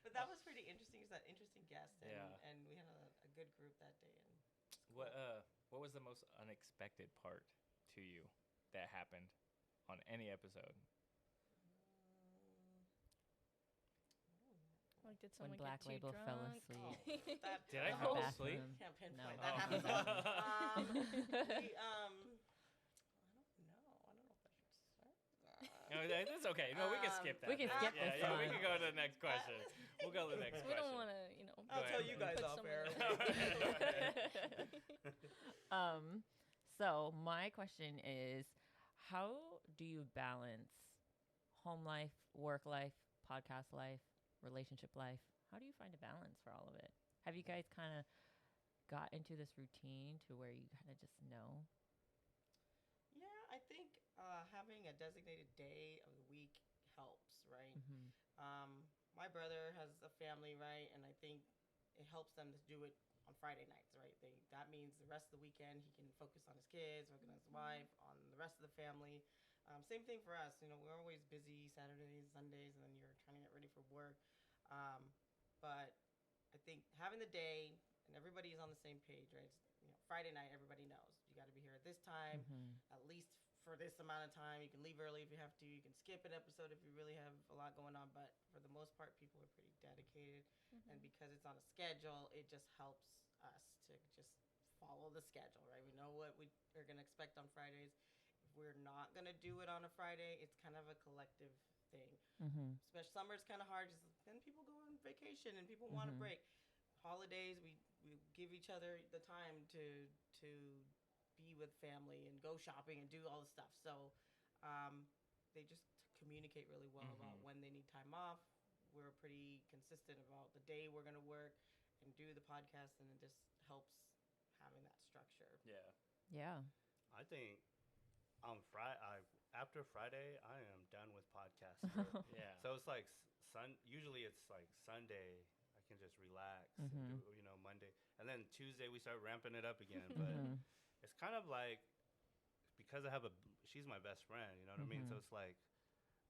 C: But that was pretty interesting. It's an interesting guest, and,
B: Yeah.
C: and we had a good group that day. And
B: What was the most unexpected part to you that happened on any episode?
E: Like, did
A: When
E: someone
A: Black
E: get too
A: Label
E: drunk?
A: fell asleep.
B: Did I
A: in the
B: fall
A: bathroom.
B: asleep?
C: Can't pinpoint.
A: No.
C: That happens.
B: Oh.
C: We, I don't know if I should start.
B: No, that's okay. No, we can skip that.
A: We can
B: then.
A: skip
B: yeah,
A: this
B: Yeah, we
A: one.
B: can go to the next question. We'll go to the next
E: We
B: question.
E: don't want to,
C: I'll
B: Go
C: tell
B: ahead.
C: you guys
E: Put
C: off
E: someone
C: air.
A: So my question is, how do you balance home life, work life, podcast life, relationship life? How do you find a balance for all of it? Have you guys kind of got into this routine to where you kind of just know?
C: Yeah, I think having a designated day of the week helps, right?
A: Mm-hmm.
C: My brother has a family, right? And I think it helps them to do it on Friday nights, right? That means the rest of the weekend he can focus on his kids, working on his wife, on the rest of the family. Same thing for us. We're always busy Saturdays, Sundays, and then you're trying to get ready for work. But I think having the day and everybody's on the same page, right? Friday night, everybody knows you got to be here at this time,
A: Mm-hmm.
C: at least for this amount of time. You can leave early if you have to. You can skip an episode if you really have a lot going on. But for the most part, people are pretty dedicated. And because it's on a schedule, it just helps us to just follow the schedule, right? We know what we are going to expect on Fridays. If we're not going to do it on a Friday, it's kind of a collective thing.
A: Mm-hmm.
C: Especially summer's kind of hard. Then people go on vacation and people want a
A: Mhm.
C: break. Holidays, we give each other the time to be with family and go shopping and do all the stuff. So they just communicate really well about when they need time off. We're pretty consistent about the day we're going to work and do the podcast, and it just helps having that structure.
B: Yeah.
A: Yeah.
D: I think on after Friday, I am done with podcast work.
B: Yeah.
D: So it's like usually it's like Sunday, I can just relax,
A: Mhm.
D: and do, Monday, and then Tuesday we start ramping it up again. But
A: Mhm.
D: it's kind of like because she's my best friend, you know what I mean. So
A: Mhm.
D: it's like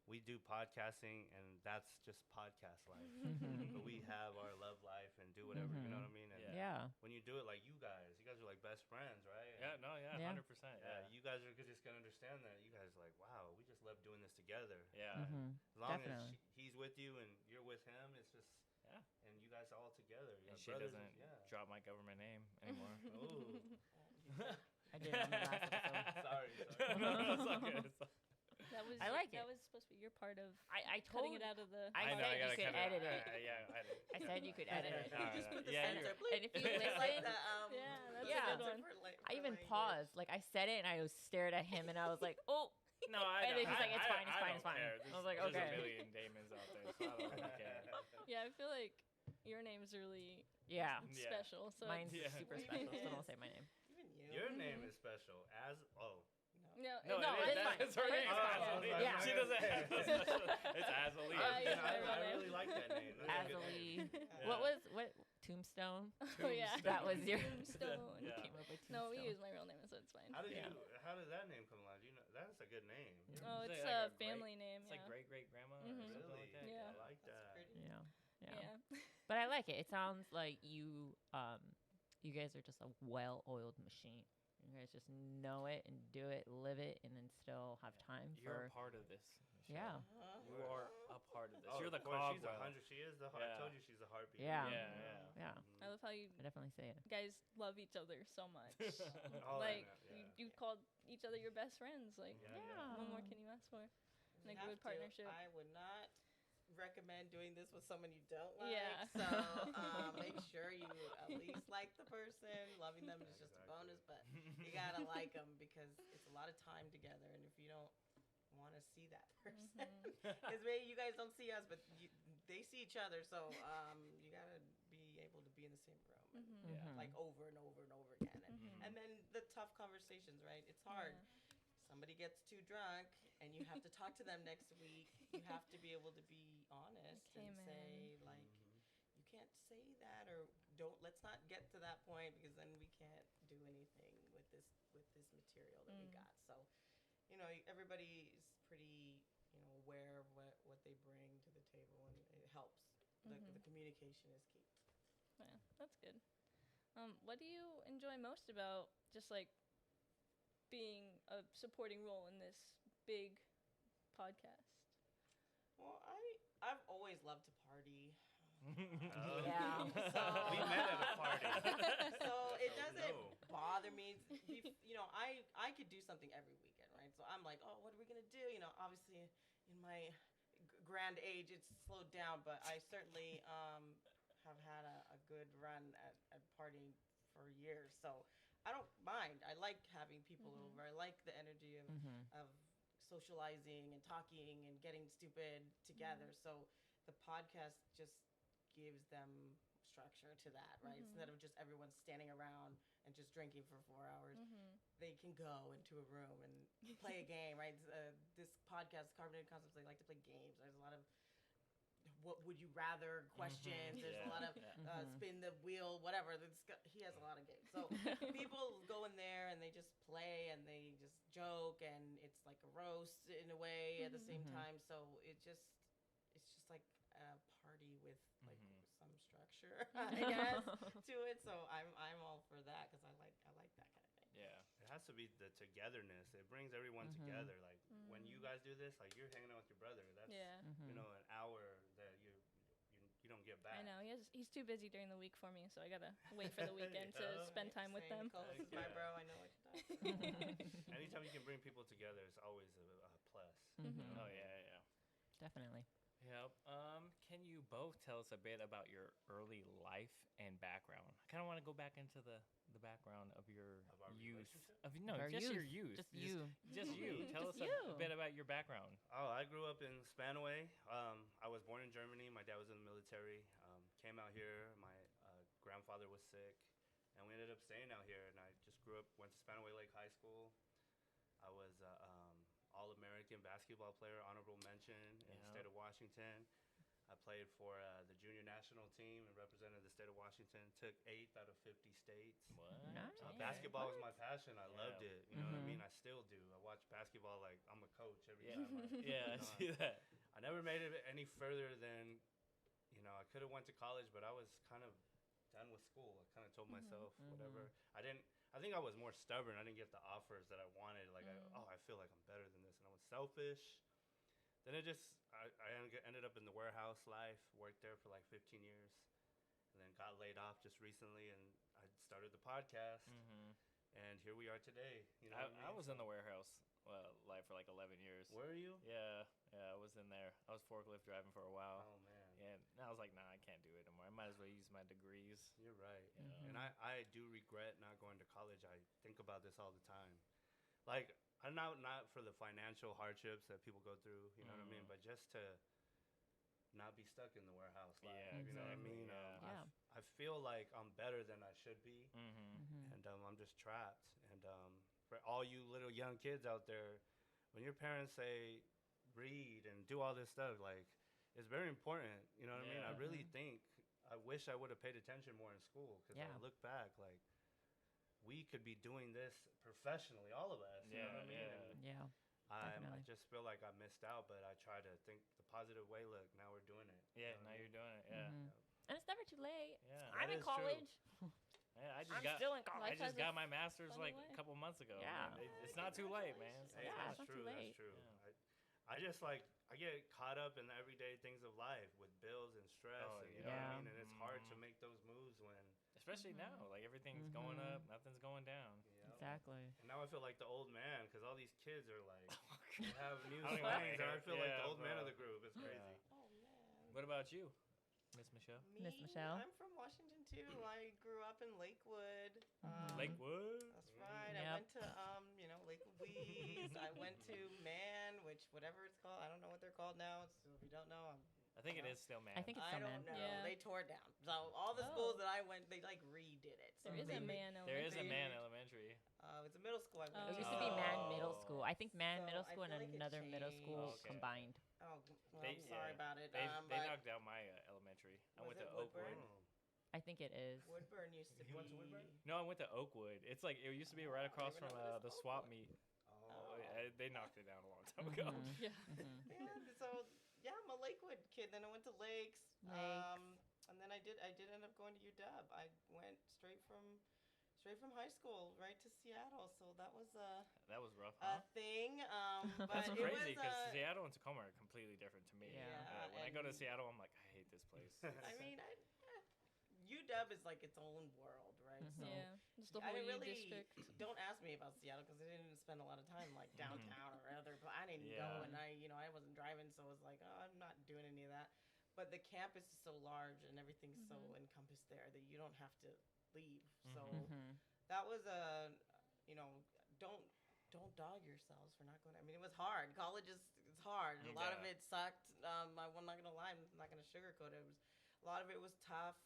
D: we do podcasting, and that's just podcast life.
A: Mhm.
D: But we have our love life and do whatever, you know what I mean. And
A: Yeah.
D: when you do it like you guys are like best friends, right?
B: Yeah. No. Yeah.
A: Yeah.
B: 100%.
D: Yeah,
B: Yeah.
D: you guys are just gonna understand that. You guys are like, wow, we just love doing this together.
B: Yeah.
A: Mhm.
D: As long
A: Definitely.
D: as he's with you and you're with him, it's just
B: Yeah.
D: and you guys all together.
B: And
D: Your
B: she
D: brothers
B: doesn't
D: yeah.
B: drop my government name anymore.
D: Ooh.
A: I did on the last episode.
D: sorry.
B: No, it's all good. It's all-
E: That was
A: I like
E: that
A: it.
E: was supposed to be your part of
A: I
E: cutting
A: told
E: it out of the.
A: I
B: know,
A: said you
B: gotta
A: could
B: cut
A: edit it.
B: Yeah. Edit.
A: I said you could edit it.
B: All
C: You
B: right,
C: just put the
B: yeah,
C: censor.
B: you're-
A: And if you
C: It's like
A: listen,
C: the,
E: Yeah, that's
A: Yeah.
E: a good one.
A: I even paused. Like I said it and I was stared at him and I was like, oh.
B: No, I
A: And
B: know.
A: then he's like,
B: I-
A: it's fine, it's
B: I
A: fine,
B: don't
A: it's fine.
B: care.
A: I was like,
B: There's
A: okay.
B: a million Damons out there, so I don't really care.
E: Yeah, I feel like your name's really
A: Yeah.
B: Yeah.
E: special. So
A: Mine's
B: Yeah.
A: super special, so don't say my name.
C: Even you.
D: Your name is special.
E: no,
B: No,
A: it's fine.
B: that's her name.
A: It's fine.
B: Azalee.
A: Yeah.
B: She doesn't have a special. It's Azalee.
E: Yeah,
D: I really like that name. That's a good name.
A: Azalee. What Tombstone?
E: Oh yeah.
A: That was your
E: Tombstone.
A: You
B: Yeah.
A: came up with Tombstone.
E: No, we use my real name, so it's fine.
D: How did
A: Yeah.
D: how did that name come along? Do you know that's a good name.
E: Oh,
B: Is
E: it's
B: it like
E: a
B: a
E: family name.
B: It's
E: Yeah.
B: like great grandma or
E: Mhm.
B: something
D: Really?
B: like that.
E: Yeah.
D: I like
C: That's
D: that.
C: pretty.
A: Yeah. Yeah.
E: Yeah.
A: But I like it. It sounds like you guys are just a well-oiled machine. You guys just know it and do it, live it, and then still have time
B: You're
A: for.
B: a part of this.
A: Yeah.
B: You are a part of this.
D: Oh,
B: You're the
D: of course, she's
B: cogwheel.
D: 100. She is the heart.
B: Yeah.
D: I told you she's the heartbeat.
A: Yeah.
B: Yeah.
A: Yeah.
E: I love how you
A: I definitely say it.
E: guys love each other so much.
D: Oh,
E: Like
D: yeah.
E: you called each other your best friends. Like
A: Yeah.
E: what more can you ask for?
C: You
E: And a
C: have
E: good
C: to.
E: partnership.
C: I would not recommend doing this with someone you don't like.
E: Yeah.
C: So make sure you at least like the person. Loving them is just a bonus, but you gotta like them because it's a lot of time together. And if you don't want to see that person, because maybe you guys don't see us, but they see each other. So you gotta be able to be in the same room. And,
B: Yeah.
C: like over and over and over again. And then the tough conversations, right? It's hard. Somebody gets too drunk and you have to talk to them next week. You have to be able to be honest
E: Okay,
C: and
E: man.
C: say like, you can't say that, or don't. Let's not get to that point because then we can't do anything with this material that we got. So, you know, everybody is pretty, you know, aware of what they bring to the table, and it helps. The communication is key.
E: Yeah, that's good. What do you enjoy most about just like being a supporting role in this big podcast?
C: Well, I've always loved to party.
A: Yeah.
C: So,
D: We met at a party.
C: So it
D: Oh,
C: doesn't
D: no.
C: bother me. You know, I could do something every weekend, right? So I'm like, oh, what are we gonna do? You know, obviously in my grand age, it's slowed down, but I certainly have had a good run at partying for years. So I don't mind. I like having people over. I like the energy of socializing and talking and getting stupid together. So the podcast just gives them structure to that, right? Instead of just everyone standing around and just drinking for 4 hours, they can go into a room and play a game, right? This podcast, Carbonated Concepts, they like to play games. There's a lot of what would you rather questions. There's a lot of spin the wheel, whatever. He has a lot of games. So people go in there and they just play and they just joke, and it's like a roast in a way at the same time. So it's just like a party with like some structure, I guess, to it. So I'm all for that because I like that kind of thing.
B: Yeah.
D: It has to be the togetherness. It brings everyone together. Like when you guys do this, like you're hanging out with your brother. That's you know, an hour that you don't get back.
E: I know he's too busy during the week for me, so I gotta wait for the weekend to spend time with them.
C: Cole, this is my bro. I know what you're talking about.
D: Anytime you can bring people together, it's always a plus.
B: Oh yeah.
A: Definitely.
B: Yep. Can you both tell us a bit about your early life and background? I kind of want to go back into the background of your
D: Of our
B: youth.
D: relationship?
A: Our
B: Just your
A: youth.
B: youth.
A: Just you.
B: Just you. Tell us
E: Just
B: a
E: you.
B: bit about your background.
D: Oh, I grew up in Spanaway. I was born in Germany. My dad was in the military. Came out here. My grandfather was sick, and we ended up staying out here. And I just grew up. Went to Spanaway Lake High School. I was All-American basketball player, honorable mention in the state of Washington. I played for the junior national team and represented the state of Washington. Took 8th out of 50 states.
B: What?
A: Nice.
D: Basketball was my passion. I loved
B: Yeah.
D: it. You know what I mean? I still do. I watch basketball like I'm a coach every
B: Yeah.
D: time.
B: Yeah, I see that.
D: I never made it any further than, you know, I could have went to college, but I was kind of done with school. I kind of told myself, whatever. I think I was more stubborn. I didn't get the offers that I wanted. Like, I feel like I'm better than this. And I was selfish. Then I ended up in the warehouse life, worked there for like 15 years, and then got laid off just recently, and I started the podcast, and here we are today. You know,
B: I was in the warehouse life for like 11 years.
D: Were you?
B: Yeah, I was in there. I was forklift driving for a while.
D: Oh man.
B: Yeah, and I was like, nah, I can't do it anymore. I might as well use my degrees.
D: You're right. And I do regret not going to college. I think about this all the time. Like, I'm not for the financial hardships that people go through, you know what I mean? But just to not be stuck in the warehouse life,
B: Yeah,
D: you know what I
B: exactly,
D: mean?
B: yeah.
D: I feel like I'm better than I should be,
B: Mm-hmm.
D: and I'm just trapped. And for all you little young kids out there, when your parents say read and do all this stuff, like, it's very important, you know what I mean? I really think, I wish I would have paid attention more in school, because I look back, like, we could be doing this professionally, all of us, you know what I mean? And I just feel like I missed out, but I try to think the positive way. Look, now we're doing it.
B: Yeah,
D: you know
B: now
D: what I
B: you're
D: mean?
B: doing it. Yeah.
A: And it's never too late.
B: Yeah.
A: I'm
D: That
A: in
D: is true.
A: college.
B: I
A: I'm still in college.
B: I just
E: Life has
B: got
E: a
B: my master's
E: funny
B: like
E: way.
B: a couple months ago.
A: Yeah.
B: man. It's not too late, man. So
D: Hey,
A: Yeah,
D: that's
A: it's not too
D: true.
A: late.
D: That's true.
B: Yeah.
D: I just like I get caught up in the everyday things of life with bills and stress,
B: Oh,
D: and you know what
A: yeah.
D: I mean. And it's hard to
B: Mhm.
D: make those moves when.
B: Especially now, like everything's going
A: Mhm.
B: up, nothing's going down.
D: You know?
A: Exactly.
D: And now I feel like the old man because all these kids are like they have new
B: I don't even
D: slangs, and I
B: wanna
D: feel
B: hear-
D: like the
B: yeah,
D: old man
B: bro.
D: of the group. It's crazy.
B: Yeah.
C: Oh man.
B: What about you, Miss Michelle?
A: Miss Michelle?
C: I'm from Washington too. I grew up in Lakewood.
A: Mhm.
B: Lakewood.
C: That's right.
A: Yep.
C: I went to Lakewood Weeds. I went to Man, which whatever it's called, I don't know what they're called now. So if you don't know,
B: I think it is still man.
A: I think it's
C: I
A: still
C: don't
A: Man.
C: know.
E: Yeah.
C: They tore it down. So all the schools
E: Oh.
C: that I went, they like redid it. So
E: There is
C: they
E: a
C: re-
E: man.
B: there is a
C: They-
B: man elementary.
C: It's a middle school. I went
E: Oh.
A: It
C: to.
A: used to be Man Middle
B: Oh.
A: School. I think Man
C: So
A: Middle
C: I
A: School and
C: feel like it
A: another middle school
B: changed. Okay.
A: combined.
C: Oh, well,
B: They-
C: I'm sorry
B: yeah.
C: about it.
B: They
C: But
B: knocked out my elementary. I
C: Was
B: went to
C: it Woodburn?
B: Oakwood.
A: I think it is.
C: Woodburn used to
D: You
C: be.
D: went to Woodburn?
B: No, I went to Oakwood. It's like it used to be right
C: Oh, I
B: across
C: didn't
B: from
C: even know it was
B: the swap
C: Oakwood.
B: meet.
C: Oh.
B: They knocked it down a long time ago.
A: Mhm.
E: Yeah.
A: Mhm.
C: Yeah, so yeah, I'm a Lakewood kid. Then I went to Lakes. And then I did end up going to UW. I went straight from high school right to Seattle. So that was
B: That was rough,
C: a
B: huh?
C: thing. But
B: That's
C: it
B: crazy
C: was,
B: because Seattle and Tacoma are completely different to me.
A: Yeah.
B: When I go to
C: and-
B: Seattle, I'm like, I hate this place.
C: I mean, UW is like its own world, right?
A: Mhm.
C: So
E: Yeah. Just the
C: I
E: whole
C: didn't
E: U
C: really
E: district.
C: don't ask me about Seattle because I didn't spend a lot of time like downtown or other. But I didn't
B: Yeah.
C: go, and I wasn't driving, so I was like, oh, I'm not doing any of that. But the campus is so large and everything's so
E: Mhm.
C: encompassed there that you don't have to leave. So
A: Mhm.
C: that was don't dog yourselves for not going. I mean, it was hard. College is hard. A lot of
B: Yeah.
C: it sucked. I'm not gonna lie. I'm not gonna sugarcoat it. A lot of it was tough.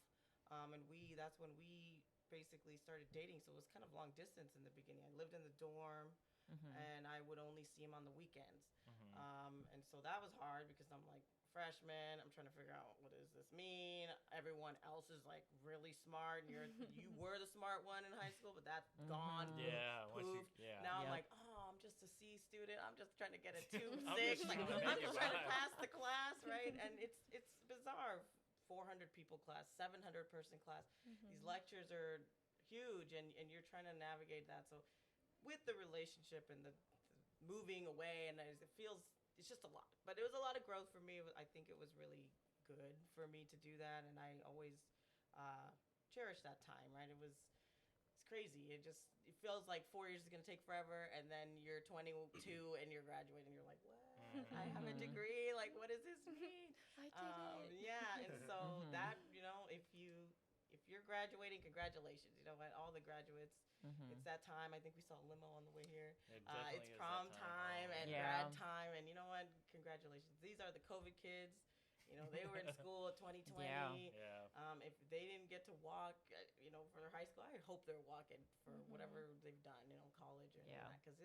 C: And that's when we basically started dating. So it was kind of long distance in the beginning. I lived in the dorm,
A: Mhm.
C: and I would only see him on the weekends.
B: Mhm.
C: And so that was hard because I'm like freshman. I'm trying to figure out what does this mean. Everyone else is like really smart, and you were the smart one in high school, but that's gone.
A: Mhm.
B: Yeah. Once you,
C: Poof.
B: yeah.
C: Now I'm
A: Yep.
C: like, oh, I'm just a C student. I'm just trying to get a 2.6.
B: I'm just
C: Like,
B: trying to
C: I'm
B: make
C: just
B: it
C: trying to
B: by.
C: pass the class, right? And it's bizarre. 400 people class, 700 person class. These lectures are huge, and you're trying to navigate that. So with the relationship and the moving away, and it's just a lot. But it was a lot of growth for me. I think it was really good for me to do that, and I always cherish that time. Right? It's crazy. It feels like 4 years is gonna take forever, and then you're 22 and you're graduating. You're like, what? I have a
A: Mhm.
C: degree. Like, what does this mean?
E: I did it.
C: Yeah, and so
A: Mhm.
C: that if you're graduating, congratulations. You know what? All the graduates.
A: Mhm.
C: It's that time. I think we saw a limo on the way here.
B: It definitely
C: It's
B: is that
C: prom time and
A: Yeah.
C: grad time, and you know what? Congratulations. These are the COVID kids. You know, they were in school at 2020.
A: Yeah.
B: Yeah.
C: If they didn't get to walk, for their high school, I hope they're walking for whatever they've done, college or
A: Yeah.
C: that, because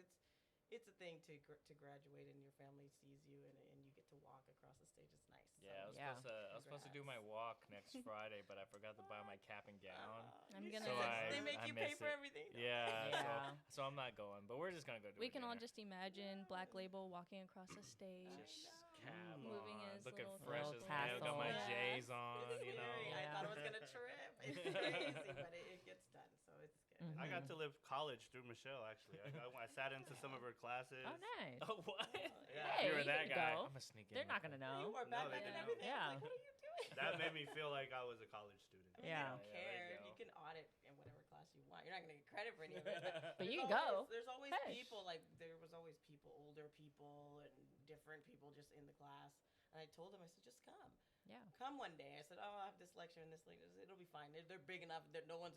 C: it's a thing to graduate and your family sees you and you get to walk across the stage. It's nice.
B: Yeah,
A: Yeah.
B: I was supposed to do my walk next Friday, but I forgot to buy my cap and gown.
E: I'm
C: You
E: gonna-
C: said
E: So
C: they
B: I-
C: make
B: I
C: you pay
B: miss
C: for
B: it.
C: everything.
B: Yeah,
A: Yeah.
B: so I'm not going, but we're just gonna go do
E: We
B: it
E: can all
B: dinner.
E: just imagine Black Label walking across the stage.
B: Just cab
E: Moving
B: on,
E: his
B: looking
E: little
B: fresh
A: Little
B: as hell. Got my
A: tassel.
B: J's on,
C: It's
B: you know.
C: scary. I
A: Yeah.
C: thought it was gonna trip. It's crazy, but it gets done, so it's good.
D: I got to live college through Michelle. Actually, I sat into some of her classes.
A: Oh, nice.
B: Oh, what?
C: Hey,
B: you were
A: you
B: that
A: can
B: guy.
A: go.
B: I'm gonna sneak in.
A: They're
B: real
A: not
B: quick.
A: gonna
C: You
A: know.
C: wore
D: No,
C: backpack
D: they
C: and
D: don't.
C: everything. I
A: Yeah.
C: was like, what are you doing?
D: That made me feel like I was a college student.
C: I mean,
A: Yeah.
C: I don't
B: Yeah, there you
C: care.
B: go.
C: You can audit in whatever class you want. You're not gonna get credit for any of it.
A: But you
C: there's
A: can
C: always-
A: go.
C: There's always
A: Hey.
C: people, like there was always people, older people and different people just in the class. And I told them, I said, just come.
A: Yeah.
C: Come one day. I said, oh, I have this lecture and this lecture. It'll be fine. They're big enough that no one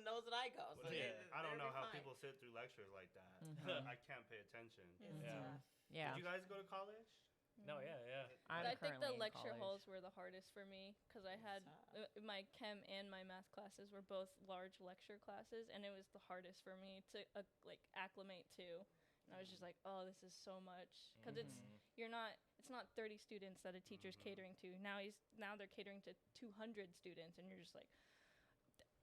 C: knows that I go. So
B: Yeah.
D: I don't
C: they'll
D: know
C: be
D: how
C: fine.
D: people sit through lectures like that.
A: Mhm.
D: I can't pay attention.
C: It's
B: Yeah.
C: tough.
A: Yeah.
D: Did you guys go to college?
B: No, yeah.
A: I'm
E: I think
A: currently
E: the
A: in
E: lecture
A: college.
E: halls were the hardest for me because I had my chem and my math classes were both large lecture classes, and it was the hardest for me to acclimate to. And I was just like, oh, this is so much because it's not 30 students that a teacher's catering to. Now they're catering to 200 students, and you're just like,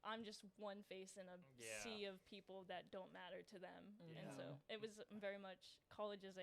E: I'm just one face in a
B: Yeah.
E: sea of people that don't matter to them. And so
A: Yeah.
E: it was very much college is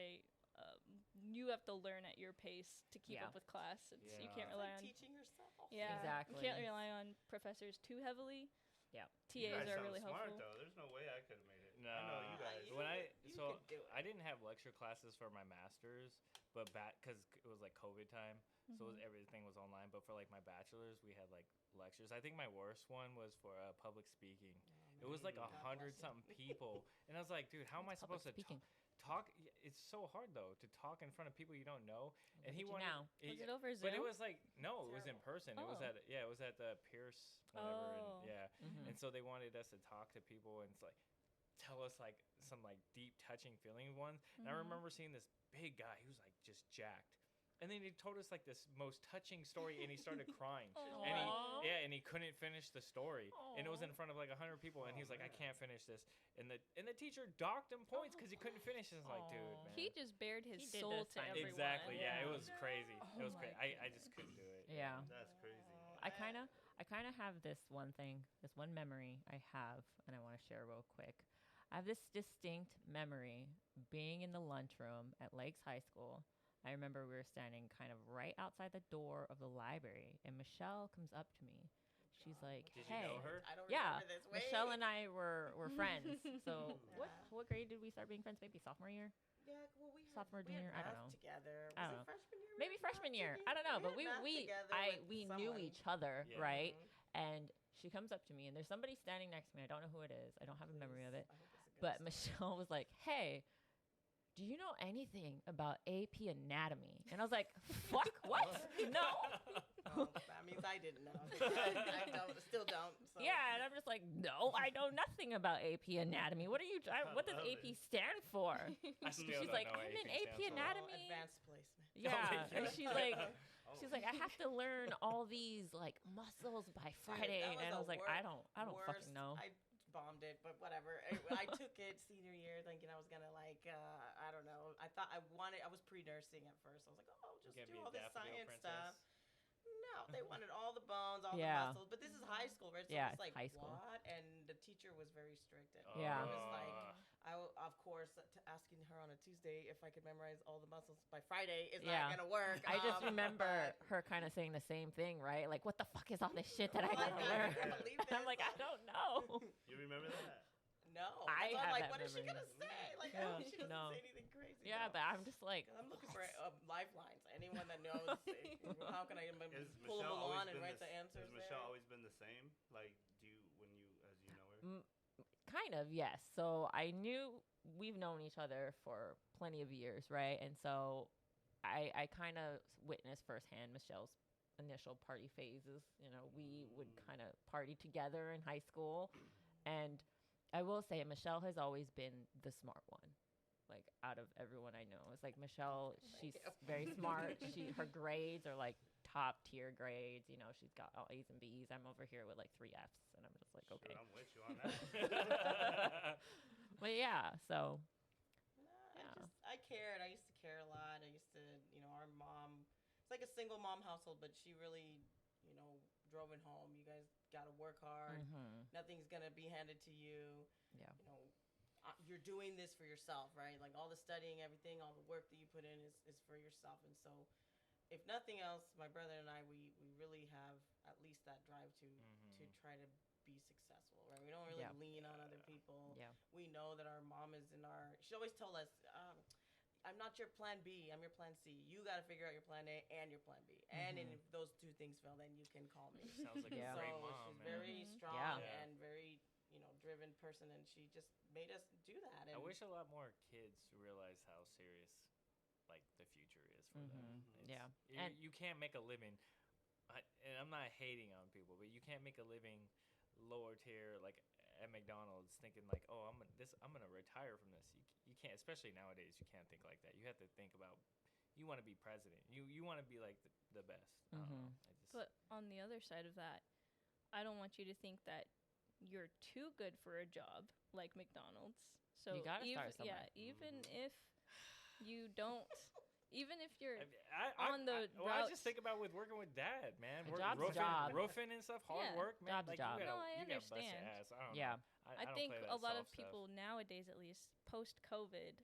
E: you have to learn at your pace to keep
A: Yeah.
E: up with class. You
B: Yeah.
E: can't
C: It's
E: rely
C: like
E: on
C: teaching yourself.
E: yeah,
A: Exactly.
E: You can't rely on professors too heavily,
A: Yeah.
D: You
E: TAs
D: guys
E: are
D: sound
E: really
D: smart,
E: helpful.
D: though. There's no way I could have made it.
B: No,
D: I know you guys.
B: when I
C: You
B: so
C: could do it.
B: I didn't have lecture classes for my masters, but because it was like COVID time, so everything was online. But for like my bachelor's, we had like lectures. I think my worst one was for public speaking. It was like
C: God bless
B: 100
C: you.
B: something people, and I was like, dude, how am I
A: Public
B: supposed to
A: speaking.
B: talk? It's so hard though to talk in front of people you don't know. And he
A: Look
B: wanted.
A: at you now.
E: Was it over Zoom?
B: But it was like no, it was in
C: Terrible.
B: person. It was
E: Oh.
B: it was at the Pierce whatever.
E: Oh.
B: And, yeah,
A: Mhm.
B: and so they wanted us to talk to people and it's like tell us like some like deep touching feeling ones. And I remember seeing this big guy. He was like just jacked. And then he told us like this most touching story and he started crying. And
A: Aw.
B: and he couldn't finish the story. And it was in front of like 100 people and he was like, I can't finish this. And the teacher docked him points because he couldn't finish. It was like, dude,
A: Aw.
B: man.
E: He just bared his
A: He did
E: soul
A: this
E: to
A: time.
E: everyone.
B: Exactly. Yeah, it
A: Yeah.
B: was crazy.
E: Oh
B: It was
E: my
B: crazy. I just couldn't do it.
A: Yeah.
D: That's crazy.
A: I kind of have this one thing, this one memory I have, and I want to share real quick. I have this distinct memory being in the lunchroom at Lakes High School. I remember we were standing kind of right outside the door of the library, and Michelle comes up to me. She's like,
B: Did you
A: "Hey,
B: know her?
C: I don't
A: yeah,
C: remember this. Wait.
A: Michelle and I were friends. So
C: Yeah.
A: what grade did we start being friends? Maybe sophomore year,
C: Yeah, well, we had,
A: sophomore,
C: we had
A: junior, I don't
C: math
A: know.
C: Together.
A: I
C: Was
A: don't
C: it
A: know.
C: freshman year?
A: maybe freshman year. I don't know, but we
C: had math
A: we
C: together
A: I
C: with
A: we knew
C: someone.
A: each other,
B: Yeah.
A: right?
C: Mhm.
A: And she comes up to me, and there's somebody standing next to me. I don't know who it is. I don't have a memory of it.
C: I hope it's a good
A: But
C: story.
A: Michelle was like, "Hey, do you know anything about AP anatomy?" And I was like, "Fuck, what? No."
C: Oh, that means I didn't know. I still don't. So.
A: Yeah, and I'm just like, "No, I know nothing about AP anatomy. What are you? What does
D: love
A: AP
D: it.
A: stand for?"
B: I still
A: She's
B: don't
A: like,
B: know
A: "I'm
B: what
A: in
B: anything
A: AP
B: stands for.
A: anatomy."
C: Advanced placement.
A: Yeah, and she's like,
D: Oh.
A: she's like, "I have to learn all these like muscles by Friday,"
C: that was
A: and I
C: the
A: was like,
C: wor-
A: "I don't fucking
C: worst.
A: know."
C: I bombed it, but whatever. I took it senior year thinking I was gonna like I don't know. I thought I was pre-nursing at first. I was like, oh, just
B: Gonna
C: do
B: be a
C: all this
B: daffodil
C: science
B: princess.
C: stuff. No, they wanted all the bones, all
A: Yeah.
C: the muscles. But this is high school, right? So
A: Yeah,
C: it's like
A: high school.
C: what? And the teacher was very strict. And
A: Yeah.
C: it was like of course, asking her on a Tuesday if I could memorize all the muscles by Friday is
A: Yeah.
C: not gonna work.
A: I just remember
C: but-
A: her kind of saying the same thing, right? Like, "What the fuck is all this shit that I
C: Like,
A: gotta
C: I
A: learn?"
C: can't believe
A: And I'm
C: this.
A: like, "I don't know."
D: You remember that?
C: No.
A: I
C: So I'm
A: have
C: like,
A: that
C: what is she
A: memory.
C: gonna say? Like, I
A: Yeah,
C: hope she doesn't
A: no.
C: say anything crazy.
A: Yeah,
C: though.
A: but I'm just like,
C: 'Cause I'm looking for lifelines. Anyone that knows, how can I
D: Is
C: pull them
D: Michelle always
C: along and
D: been
C: write
D: the
C: the answers
D: Has Michelle
C: there?
D: always been the same? Like, do you as you know her?
A: kind of, yes. So we've known each other for plenty of years, right? And so I kind of witnessed firsthand Michelle's initial party phases. You know, we would kind of party together in high school. And I will say Michelle has always been the smart one. Like out of everyone I know. It's like Michelle, she's
C: you.
A: very smart. Her grades are like top tier grades. You know, she's got all A's and B's. I'm over here with like 3 F's, and I'm just like,
D: Sure,
A: okay.
D: I'm with you on that.
A: But yeah, so
C: No, I cared. I used to care a lot. I used to, our mom. It's like a single mom household, but she really, drove it home. You guys got to work hard. Nothing's gonna be handed to you.
A: Yeah.
C: You're doing this for yourself, right? Like all the studying, everything, all the work that you put in is for yourself. And so, if nothing else, my brother and I, we really have at least that drive to try to be successful, right? We don't really
A: Yeah.
C: lean on other people.
A: Yeah.
C: We know that our mom is she always told us, I'm not your plan B, I'm your plan C. You got to figure out your plan A and your plan B. And if those two things fail, then you can call me.
B: Sounds like
A: Yeah.
B: a great
C: So
B: mom,
C: she's
B: man.
C: very strong
A: Yeah.
C: and very, driven person, and she just made us do that.
B: I
C: And
B: wish a lot more kids realize how serious, like, the future is for them.
A: Yeah.
B: You can't make a living, and I'm not hating on people, but you can't make a living lower tier, like at McDonald's, thinking like, oh, I'm gonna retire from this. You can't, especially nowadays. You can't think like that. You have to think about. You want to be president. You want to be like the best. I don't know.
E: But on the other side of that, I don't want you to think that you're too good for a job like McDonald's. So
A: You gotta start somewhere.
E: Yeah, even if you don't, even if you're
B: I
E: on the
B: I
E: route-
B: just think about with working with Dad, man.
A: A job's a job.
B: Roofing and stuff, hard
E: Yeah.
B: work, man.
A: Job's a
B: like,
A: job.
B: You gotta,
E: No, I
B: you gotta bust your
E: understand.
B: ass. I don't
A: Yeah.
B: know.
E: I
B: don't
E: think
B: play
E: a
B: that
E: lot of
B: soft
E: people nowadays, at least post-COVID,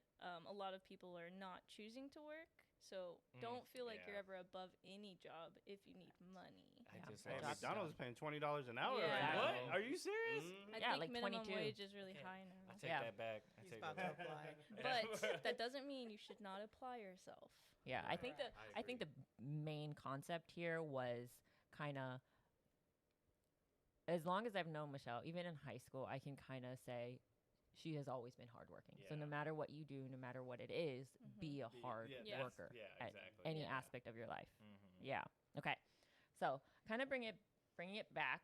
E: a lot of people are not choosing to work. So don't feel like you're
B: yeah.
E: ever above any job if you need money.
B: I just
D: Hey,
A: Dropped
D: McDonald's is paying $20 an hour
E: Yeah.
D: right now.
B: What? Are you serious?
E: I
A: Yeah,
E: think
A: like
E: minimum
A: 22.
E: wage is really
B: Okay.
E: high now.
B: I take
A: Yeah.
B: that back. I
C: He's
B: take
C: about
B: that
C: to
B: back.
C: apply.
E: But that doesn't mean you should not apply yourself.
A: Yeah, I think
C: Right.
A: I think the main concept here was kind of, as long as I've known Michelle, even in high school, I can kind of say she has always been hardworking. So no
B: Yeah.
A: matter what you do, no matter what it is, be a hard
B: yeah,
E: that's-
A: worker
B: yeah,
A: at
B: exactly.
A: any
E: Yeah.
A: aspect of your life.
B: Mm-hmm.
A: Yeah. Okay. So kind of bringing it back.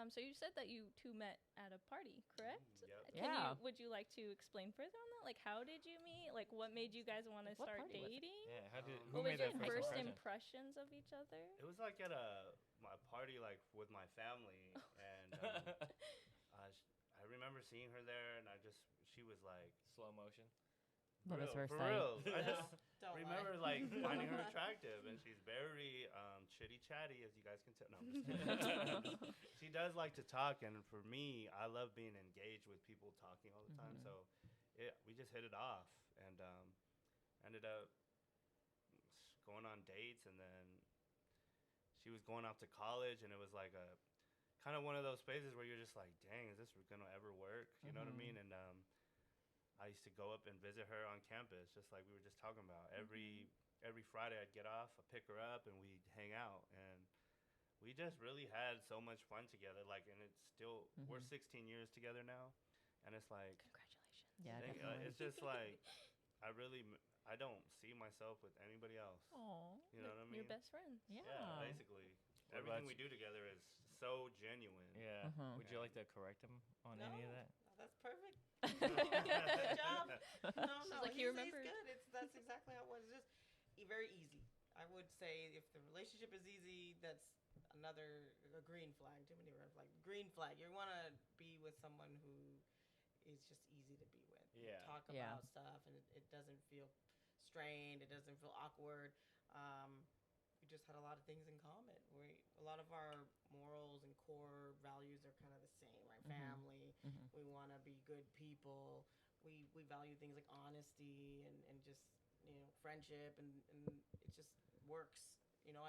E: So you said that you two met at a party, correct?
D: Yep.
A: Yeah.
E: Would you like to explain further on that? Like, how did you meet? Like, what made you guys want to
A: What
E: start
A: party was it?
E: dating?
B: Yeah. How did?
D: Um,
B: Who
E: What
B: made
E: was your
B: that
E: first
B: impression?
E: impressions of each other?
D: It was like at my party, like with my family, and I remember seeing her there, and she was like,
B: Slow motion.
A: Love at
D: real,
A: first
D: for
A: sight.
D: real. I
C: No,
D: just
C: don't
D: remember
C: lie.
D: like finding her attractive, and she's very chitty chatty, as you guys can tell. No, I'm just kidding. She does like to talk, and for me, I love being engaged with people talking all the time.
A: Mhm.
D: So we just hit it off, and ended up going on dates, and then she was going off to college, and it was like a kind of one of those phases where you're just like, dang, is this gonna ever work? You know what I
A: Mhm.
D: mean? And I used to go up and visit her on campus, just like we were just talking about. Every Friday, I'd get off, I'd pick her up, and we'd hang out. And we just really had so much fun together. Like, and it's still we're
A: Mhm.
D: 16 years together now, and it's like,
E: Congratulations.
A: Yeah,
D: dang,
A: definitely.
D: it's just like I don't see myself with anybody else.
A: Oh.
D: You know what I mean?
E: Your best friends.
A: Yeah.
D: Basically,
B: What
D: everything
B: about
D: we do together is so genuine.
B: Yeah.
A: Mhm.
B: Would you like to correct him on any of
C: No.
B: that?
C: That's perfect. Good job. No,
E: She's
C: no,
E: like, he
C: he's
E: remembers.
C: good. That's exactly how it was. Just very easy. I would say if the relationship is easy, that's a green flag. Too many red flags. Green flag. You want to be with someone who is just easy to be with. You
B: Yeah.
C: talk
A: Yeah.
C: about stuff, and it doesn't feel strained. It doesn't feel awkward. We just had a lot of things in common. A lot of our morals and core values are kind of the same, right?
A: Mhm.
C: Family.
A: Mhm.
C: We want to be good people. We value things like honesty and just friendship, and it just works.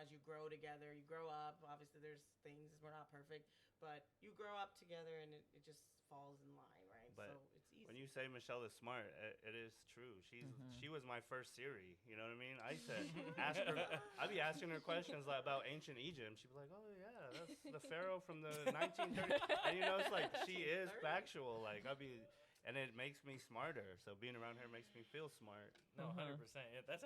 C: As you grow together, you grow up. Obviously, there's things we're not perfect, but you grow up together, and it just falls in line, right?
D: But
C: so it's easy.
D: When you say Michelle is smart, it is true. She was my first Siri. You know what I mean? I used to ask her. I'd be asking her questions like about ancient Egypt. She'd be like, "Oh yeah, that's the pharaoh from the 1930s." And it's like she is
C: 1930s.
D: factual. Like and it makes me smarter. So being around her makes me feel smart.
B: No,
A: Mhm.
B: 100%. Yeah, that's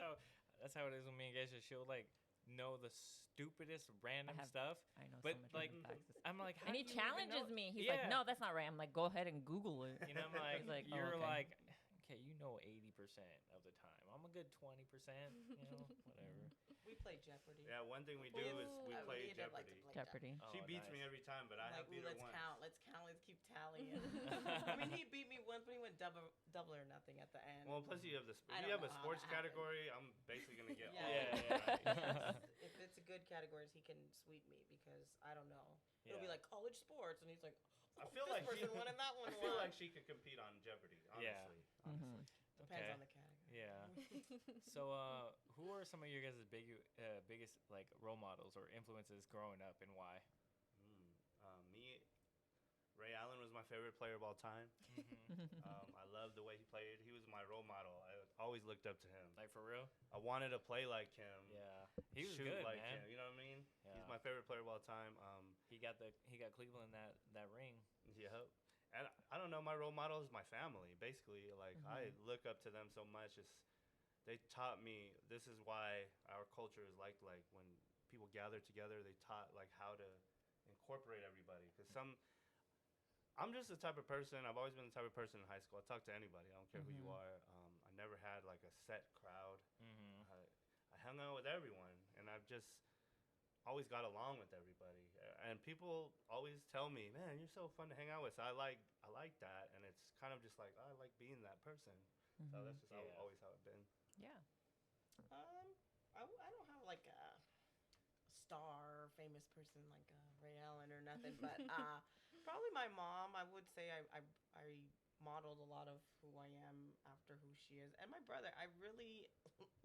B: how it is with me and Geisha. She'll like know the stupidest random
A: have-
B: stuff.
A: I know
B: But,
A: so much
B: like,
A: random facts.
B: I'm like, how
A: And he
B: do you even
A: challenges
B: know?
A: me. He's
B: Yeah.
A: like, "No, that's not right." I'm like, "Go ahead and Google it."
B: You know, I'm like,
A: He's like, "Oh,
B: you're
A: okay."
B: like, okay, 80% of the time. I'm a good 20%. Whatever.
C: We play Jeopardy.
D: Yeah, one thing we do is we
C: I
D: play
C: did like to
D: Jeopardy.
C: play
A: Jeopardy.
B: Oh,
D: She beats me
B: nice.
D: every time, but I
C: Like,
D: have beat her
C: let's
D: once.
C: count. Let's keep tallying. I mean, he beat me once, but he went double or nothing at the end.
D: Well, plus you have if
C: I
D: you
C: don't
D: have a
C: know how
D: sports
C: that happened.
D: category, I'm basically gonna get all
C: Yeah.
D: of it right.
C: If it's a good categories, he can sweep me because I don't know. It'll be
B: Yeah.
C: like college sports, and he's like,
D: I feel
C: this
D: like
C: person won and that one
D: I feel
C: won.
D: like she could compete on Jeopardy. Honestly,
B: Yeah.
D: honestly.
C: Depends
B: Okay.
C: on the category.
B: Yeah. So, who are some of your guys' biggest like role models or influences growing up, and why?
D: Me, Ray Allen was my favorite player of all time. I loved the way he played. He was my role model. I always looked up to him.
B: Like for real?
D: I wanted to play like him.
B: Yeah. He was
D: shoot
B: good,
D: like
B: man.
D: him. You know what I mean?
B: Yeah.
D: He's my favorite player of all time.
B: He got Cleveland that ring.
D: Yep. And I don't know, my role model is my family, basically. Like, I look up to them so much. They taught me, this is why our culture is like when people gather together, they taught, like, how to incorporate everybody. Because I'm just the type of person, I've always been the type of person in high school. I talk to anybody, I don't care who you are. I never had, like, a set crowd. I hung out with everyone, and I've just always got along with everybody, and people always tell me, "Man, you're so fun to hang out with." So I like that, and it's kind of just like, I like being that person. So that's just
B: Yeah.
D: always how it's been.
A: Yeah.
C: I don't have like a star famous person like Ray Allen or nothing, but probably my mom. I would say I modeled a lot of who I am after who she is. And my brother, I really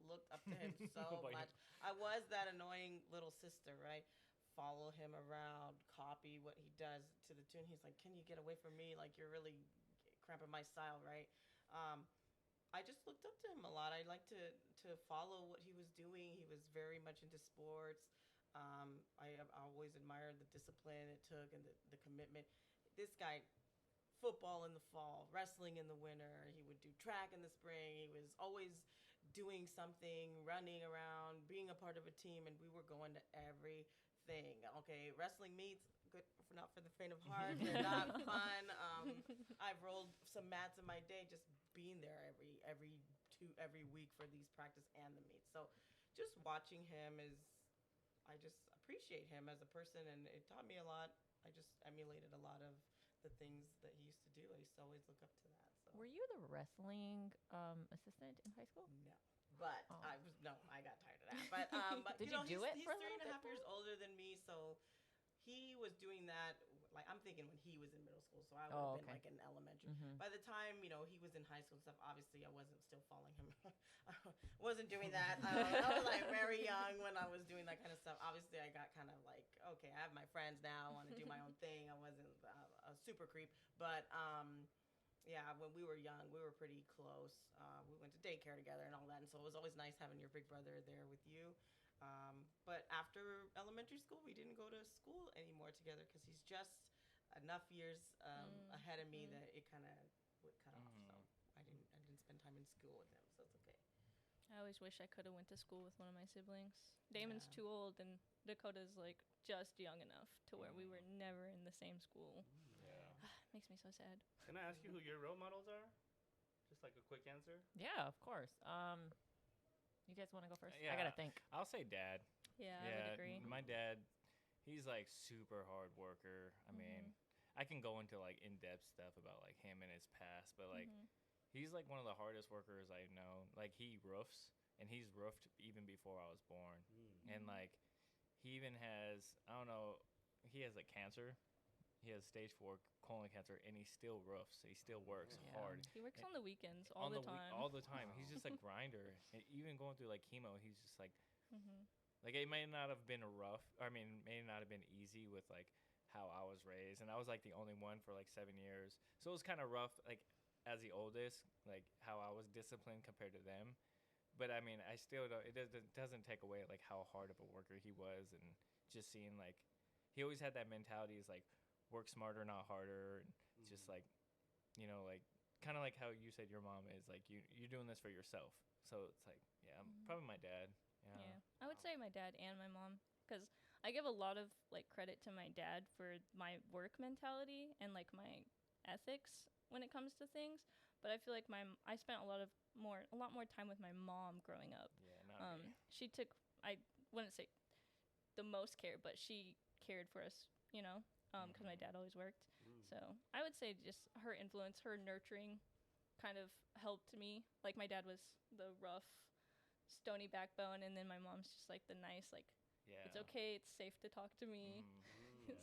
C: looked up to him so
B: But
C: much. I was that annoying little sister, right? Follow him around, copy what he does to the tune. He's like, "Can you get away from me? Like you're really cramping my style, right?" Um, I just looked up to him a lot. I like to follow what he was doing. He was very much into sports. I have always admired the discipline it took and the commitment. This guy, football in the fall, wrestling in the winter. He would do track in the spring. He was always doing something, running around, being a part of a team, and we were going to everything. Okay, wrestling meets, good for not for the faint of heart. They're not fun. I've rolled some mats in my day just being there every week for these practice and the meets. So just watching him is I just appreciate him as a person, and it taught me a lot. I just emulated a lot of the things that he used to do. I used to always look up to that. So.
A: Were you the wrestling assistant in high school?
C: No. But
A: Oh.
C: I got tired of that. But
A: Did
C: you know,
A: you do it
C: he's
A: for a
C: 3.5
A: little bit,
C: years older than me, so he was doing that. Like I'm thinking when he was in middle school, so I would have been
A: okay.
C: like in elementary.
A: Mm-hmm.
C: By the time he was in high school and stuff, obviously I wasn't still following him. I wasn't doing that. I was like very young when I was doing that kind of stuff. Obviously, I got kind of like, okay, I have my friends now. I want to do my own thing. I wasn't a super creep, but yeah, when we were young, we were pretty close. We went to daycare together and all that, and so it was always nice having your big brother there with you. But after elementary school, we didn't go to school anymore together because he's just enough years ahead of me that it kind of would cut off. So I didn't spend time in school with him, so it's okay.
E: I always wish I could have went to school with one of my siblings. Damon's
C: Yeah.
E: too old, and Dakota's like just young enough to where we were never in the same school.
B: Yeah.
E: Makes me so sad.
D: Can I ask you who your role models are? Just like a quick answer.
A: Yeah, of course. You guys want to go first? I
B: Yeah.
A: gotta think.
B: I'll say dad.
E: Yeah, I would agree.
B: My dad, he's like super hard worker. I mean, I can go into like in-depth stuff about like him and his past, but like he's like one of the hardest workers I know. Like he roofs, and he's roofed even before I was born. And like he even has, I don't know, he has like cancer. He has stage 4 colon cancer, and he still roofs. He still works hard.
E: He works on the weekends all the time.
B: All the time. He's just a grinder. And even going through like chemo, he's just like, like it may not have been may not have been easy with like how I was raised, and I was like the only one for like 7 years. So it was kind of rough, like as the oldest, like how I was disciplined compared to them. But I mean, I still don't. It doesn't take away like how hard of a worker he was, and just seeing like he always had that mentality is like work smarter, not harder, and just like like kind of like how you said your mom is like you're doing this for yourself. So it's like probably my dad.
E: Yeah, I would say my dad and my mom, because I give a lot of like credit to my dad for my work mentality and like my ethics when it comes to things. But I feel like I spent a lot more time with my mom growing up.
B: Yeah, not me.
E: She took, I wouldn't say the most care, but she cared for us, because my dad always worked. So I would say just her influence, her nurturing kind of helped me. Like my dad was the rough, stony backbone, and then my mom's just like the nice, like, it's okay, it's safe to talk to me.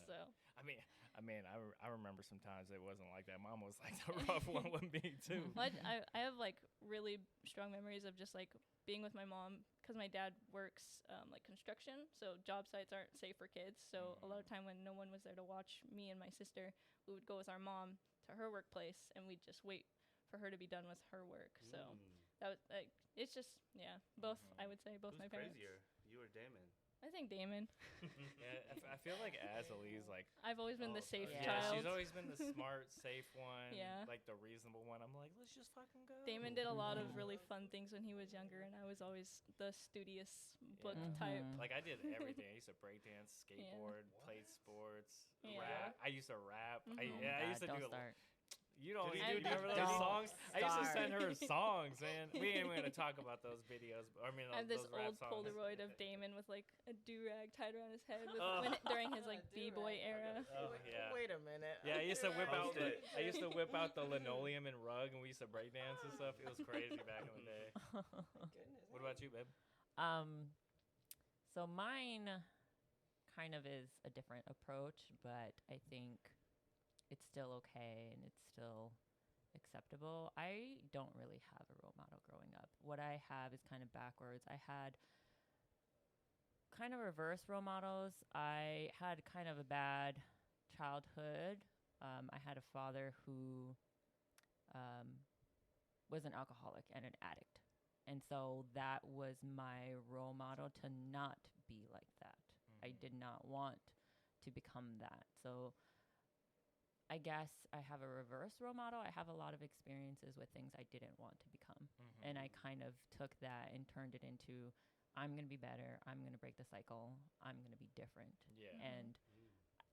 E: So
B: I mean, I remember sometimes it wasn't like that. Mom was like the rough one with me too.
E: But I have like really strong memories of just like being with my mom, because my dad works like construction, so job sites aren't safe for kids. So a lot of time when no one was there to watch me and my sister, we would go with our mom to her workplace, and we'd just wait for her to be done with her work. So that was like, it's just both. I would say both
D: Who's
E: my parents.
D: crazier, you or Damon?
E: I think Damon.
B: Yeah, I feel like Azalee's like.
E: I've always been the safe
B: Yeah,
E: child.
B: she's always been the smart, safe one.
E: Yeah.
B: Like the reasonable one. I'm like, let's just fucking go.
E: Damon did a lot of really fun things when he was younger, and I was always the studious book type.
B: Like I did everything. I used to breakdance, skateboard, played sports,
E: Yeah.
B: rap. I used to rap.
A: Oh
B: I used to
A: God,
B: do
A: don't start.
B: You don't
D: Did
B: you
D: he do
B: remember
A: Don't
B: those songs? I used to send
A: start.
B: her songs, man. We ain't even gonna talk about those videos. I mean,
E: I have this
B: those rap
E: old
B: songs.
E: Polaroid of Damon with like a do-rag tied around his head during his like
C: Do-rag.
E: b-boy era.
B: Oh, yeah.
C: Wait a minute.
B: Yeah, I used to whip out
D: Post it.
B: I used to whip out the linoleum and rug, and we used to break dance and stuff. It was crazy back in the day.
C: Goodness.
B: What about you, babe?
A: So mine kind of is a different approach, but I think it's still okay, and it's still acceptable. I don't really have a role model growing up. What I have is kind of backwards. I had kind of reverse role models. I had kind of a bad childhood. I had a father who was an alcoholic and an addict. And so that was my role model to not be like that. I did not want to become that. So I guess I have a reverse role model. I have a lot of experiences with things I didn't want to become. And I kind of took that and turned it into, I'm going to be better. I'm going to break the cycle. I'm going to be different.
B: Yeah.
A: And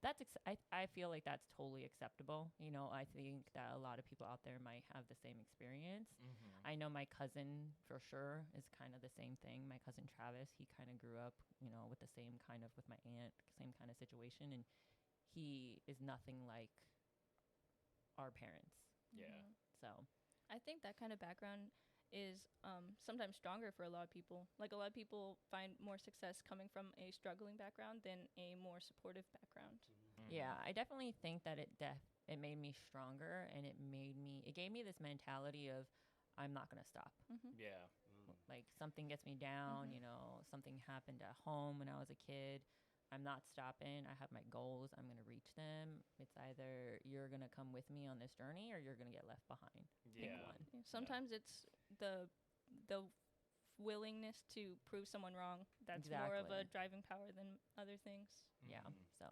A: that's I feel like that's totally acceptable. You know, I think that a lot of people out there might have the same experience. I know my cousin for sure is kind of the same thing. My cousin Travis, he kind of grew up, you know, with the same kind of, with my aunt, same kind of situation. And he is nothing like our parents.
B: Yeah.
A: So
E: I think that kind of background is sometimes stronger for a lot of people. Like a lot of people find more success coming from a struggling background than a more supportive background.
A: yeah, I definitely think that it made me stronger, and it gave me this mentality of, I'm not going to stop.
B: Yeah.
A: Like something gets me down, you know, something happened at home when I was a kid. I'm not stopping. I have my goals. I'm going to reach them. It's either you're going to come with me on this journey or you're going to get left behind. Pick
B: Yeah.
A: one.
E: Sometimes it's the willingness to prove someone wrong that's more of a
A: Exactly.
E: driving power than other things.
A: Yeah. So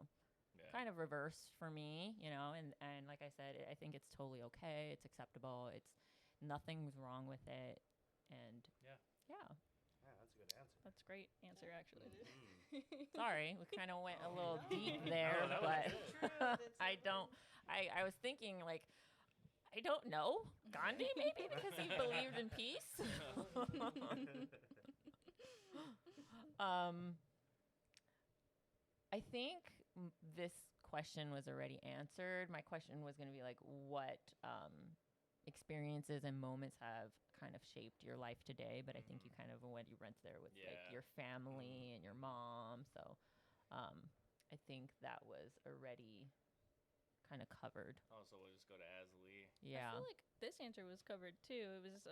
B: Yeah.
A: kind of reverse for me, you know, and like I said, I think it's totally okay. It's acceptable. It's nothing's wrong with it. And
B: Yeah.
A: yeah.
D: Yeah, that's a good answer.
E: That's a great answer, actually.
A: Sorry, we kind of went a little
C: No.
A: deep there,
D: No, that was
A: but
D: good.
A: I don't. I was thinking like, I don't know, Gandhi maybe because he believed in peace. I think this question was already answered. My question was going to be like, what experiences and moments have kind of shaped your life today? But I think you kind of went there with like
B: Yeah.
A: your family and your mom. So I think that was already kind of covered.
B: Oh, so we'll just go to Azlee.
A: Yeah.
E: I feel like this answer was covered too. It was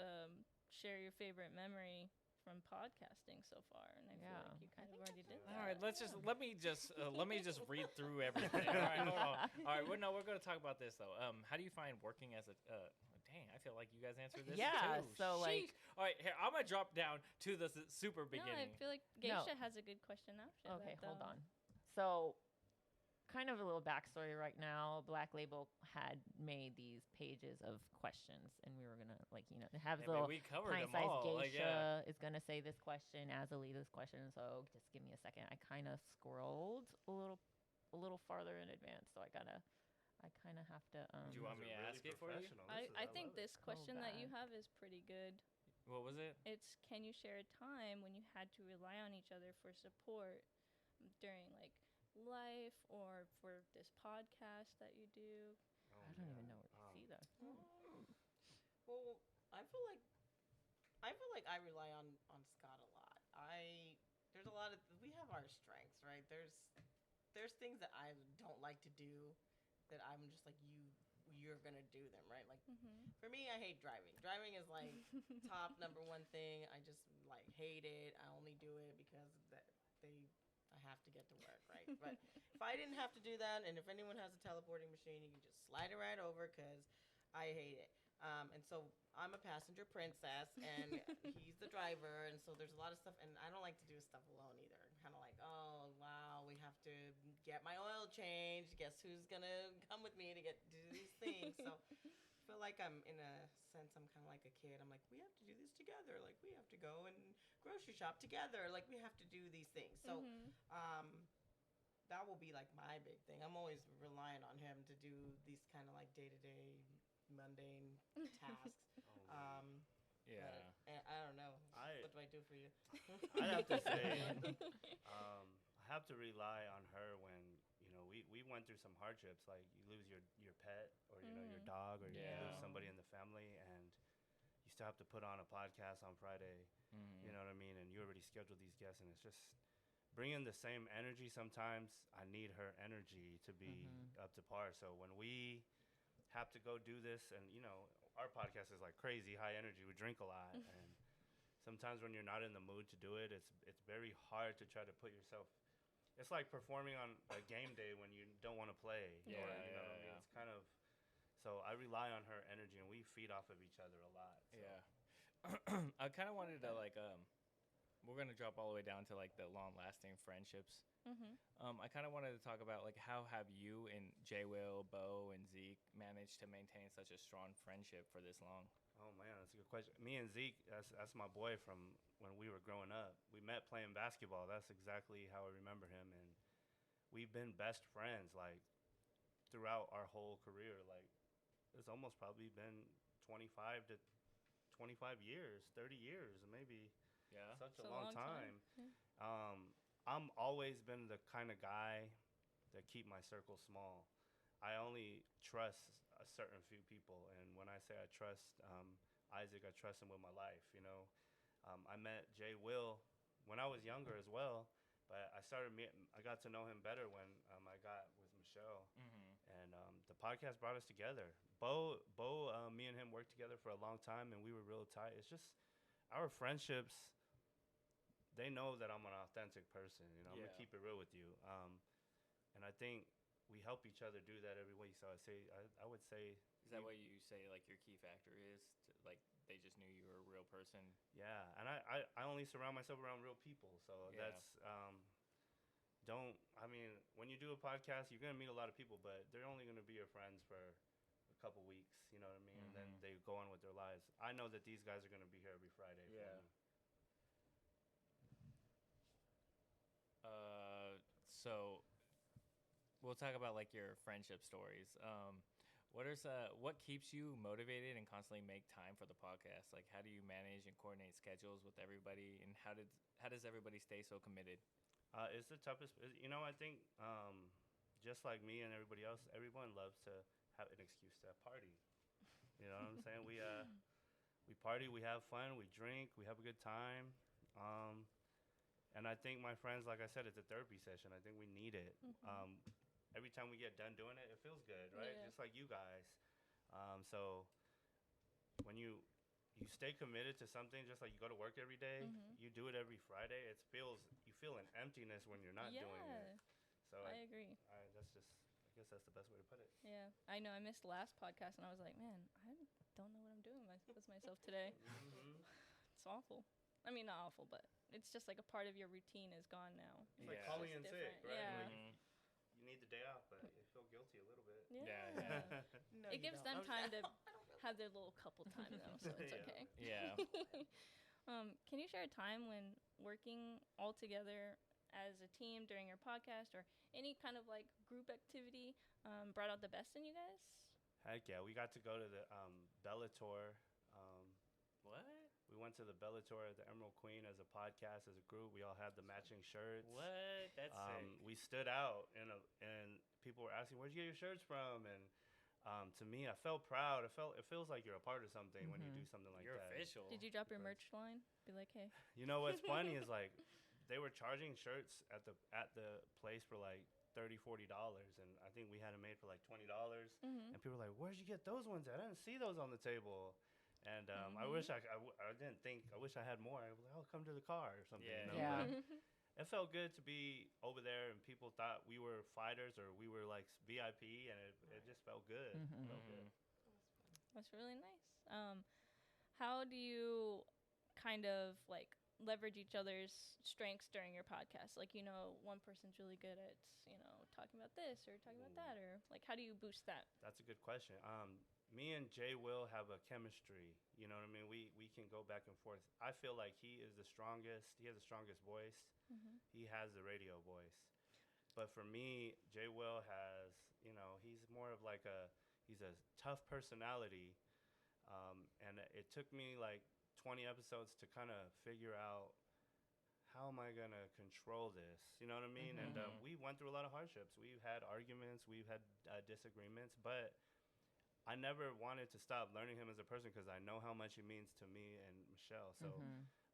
E: share your favorite memory from podcasting so far, and I feel like you kind of already did that.
B: All right, let me just read through everything. All right, hold on. All right, we're going to talk about this though. How do you find working as a dang, I feel like you guys answered this
A: Yeah,
B: too.
A: so, like-
B: Sheesh. All right, here, I'm going to drop down to the super
E: No,
B: beginning.
E: I feel like Geisha has a good question after
A: Okay,
E: that,
A: hold
E: though.
A: on. So, kind of a little backstory right now. Black Label had made these pages of questions, and we were gonna have
B: Yeah,
A: little
B: we covered them
A: pint-sized
B: all. Like,
A: Geisha is gonna say this question, Azali this question. So just give me a second. I kind of scrolled a little farther in advance, so I kind of have to.
B: Do you want me to ask it for you?
E: I think this question that you
A: back.
E: have is pretty good.
B: What was it?
E: It's, can you share a time when you had to rely on each other for support during like life or for this podcast that you do?
A: I don't even know where to see that.
C: Well, I feel like I rely on Scott a lot. There's a lot of, we have our strengths, right? There's things that I don't like to do that I'm just like, you're gonna do them, right? Like for me, I hate driving. Driving is like top number one thing. I just like hate it. I only do it because I have to get to work, right? But if I didn't have to do that, and if anyone has a teleporting machine, you can just slide it right over because I hate it. And so I'm a passenger princess, and he's the driver, and so there's a lot of stuff, and I don't like to do stuff alone either. Kind of like, oh wow, we have to get my oil changed. Guess who's gonna come with me to do these things? So I feel like I'm, in a sense, I'm kind of like a kid. I'm like, we have to do this together. Like we have to go and grocery shop together. Like we have to do these things. So that will be like my big thing. I'm always relying on him to do these kind of like day-to-day mundane tasks.
B: Yeah.
C: But I don't know. What do I do for you?
D: I'd have to say, I have to rely on her when, we went through some hardships, like you lose your pet or, your dog, or you lose somebody in the family, and you still have to put on a podcast on Friday, you know what I mean? And you already scheduled these guests, and it's just bringing the same energy. Sometimes I need her energy to be up to par. So when we have to go do this, and, our podcast is like crazy high energy. We drink a lot, and sometimes when you're not in the mood to do it, it's very hard to try to put yourself. It's like performing on a game day when you don't want to play.
B: Yeah,
D: or, you know
B: yeah,
D: what I mean?
B: yeah.
D: It's kind of. So I rely on her energy, and we feed off of each other a lot. So.
B: Yeah. I kind of wanted to like we're gonna drop all the way down to like the long-lasting friendships. I kind of wanted to talk about like how have you and J Will, Bo, and Zeke managed to maintain such a strong friendship for this long?
D: Oh man, that's a good question. Me and Zeke, that's my boy from when we were growing up. We met playing basketball. That's exactly how I remember him, and we've been best friends like throughout our whole career. Like it's almost probably been 25 to 25 years, 30 years, maybe.
B: Yeah.
D: Such
E: It's
D: a long time.
E: Yeah.
D: I'm always been the kind of guy that keep my circle small. I only trust a certain few people, and when I say I trust Isaac, I trust him with my life. You know, I met Jay Will when I was younger as well, but I got to know him better when I got with Michelle, and the podcast brought us together. Bo, me and him worked together for a long time, and we were real tight. It's just our friendships. They know that I'm an authentic person. You know, I'm gonna keep it real with you. And I think we help each other do that every week. So I would say.
B: Is that what you say like your key factor is? Like they just knew you were a real person?
D: Yeah, and I only surround myself around real people. So that's I mean, when you do a podcast, you're gonna meet a lot of people, but they're only gonna be your friends for a couple weeks. You know what I mean? And then they go on with their lives. I know that these guys are gonna be here every Friday. For me.
B: So we'll talk about like your friendship stories. What keeps you motivated and constantly make time for the podcast? Like, how do you manage and coordinate schedules with everybody, and how does everybody stay so committed?
D: It's the toughest. You know, I think just like me and everybody else, everyone loves to have an excuse to party. You know what I'm saying? We party, we have fun, we drink, we have a good time. And I think my friends, like I said, it's a therapy session. I think we need it. Every time we get done doing it, it feels good, right?
E: Yeah.
D: Just like you guys. So when you stay committed to something, just like you go to work every day, you do it every Friday. You feel an emptiness when you're not doing it. So
E: I agree.
D: I guess that's the best way to put it.
E: Yeah, I know. I missed the last podcast, and I was like, man, I don't know what I'm doing with myself today. It's awful. I mean, not awful, but it's just like a part of your routine is gone now.
D: It's like
B: Yeah.
D: calling
E: It's
D: in sick,
E: different.
D: right?
E: Yeah.
D: Like, you need the day off, but you feel guilty a little bit.
B: Yeah.
C: No,
E: It
C: you
E: gives
C: don't.
E: them time to have their little couple time though, so it's
D: Yeah.
E: okay.
B: Yeah.
E: Can you share a time when working all together as a team during your podcast or any kind of like group activity brought out the best in you guys?
D: Heck yeah, we got to go to the Bellator.
B: What?
D: We went to the Bellator at the Emerald Queen as a podcast, as a group. We all had the matching shirts.
B: What? That's sick.
D: We stood out, and people were asking, "Where'd you get your shirts from?" And to me, I felt proud. It feels like you're a part of something when you do something like
B: You're
D: that.
B: official.
E: Did you drop your
D: Because-
E: merch line? Be like, hey.
D: You know what's funny is like they were charging shirts at the place for like $30-$40, and I think we had them made for like $20. And people were like, "Where'd you get those ones at? I didn't see those on the table." And I wish I didn't think. I wish I had more. I was like, "Oh, come to the car or something."
B: Yeah.
D: You know?
A: Yeah.
D: But it felt good to be over there, and people thought we were fighters or we were like VIP, and it just felt good. It felt good.
E: That's really nice. How do you kind of like leverage each other's strengths during your podcast? Like, you know, one person's really good at, you know, talking about this or talking about that, or like, how do you boost that?
D: That's a good question. Me and Jay Will have a chemistry. You know what I mean? We can go back and forth. I feel like he is the strongest. He has the strongest voice. He has the radio voice. But for me, Jay Will has, you know, he's more of like he's a tough personality. And it took me like 20 episodes to kind of figure out how am I going to control this? You know what I mean? And we went through a lot of hardships. We've had arguments. We've had disagreements. But I never wanted to stop learning him as a person because I know how much he means to me and Michelle. So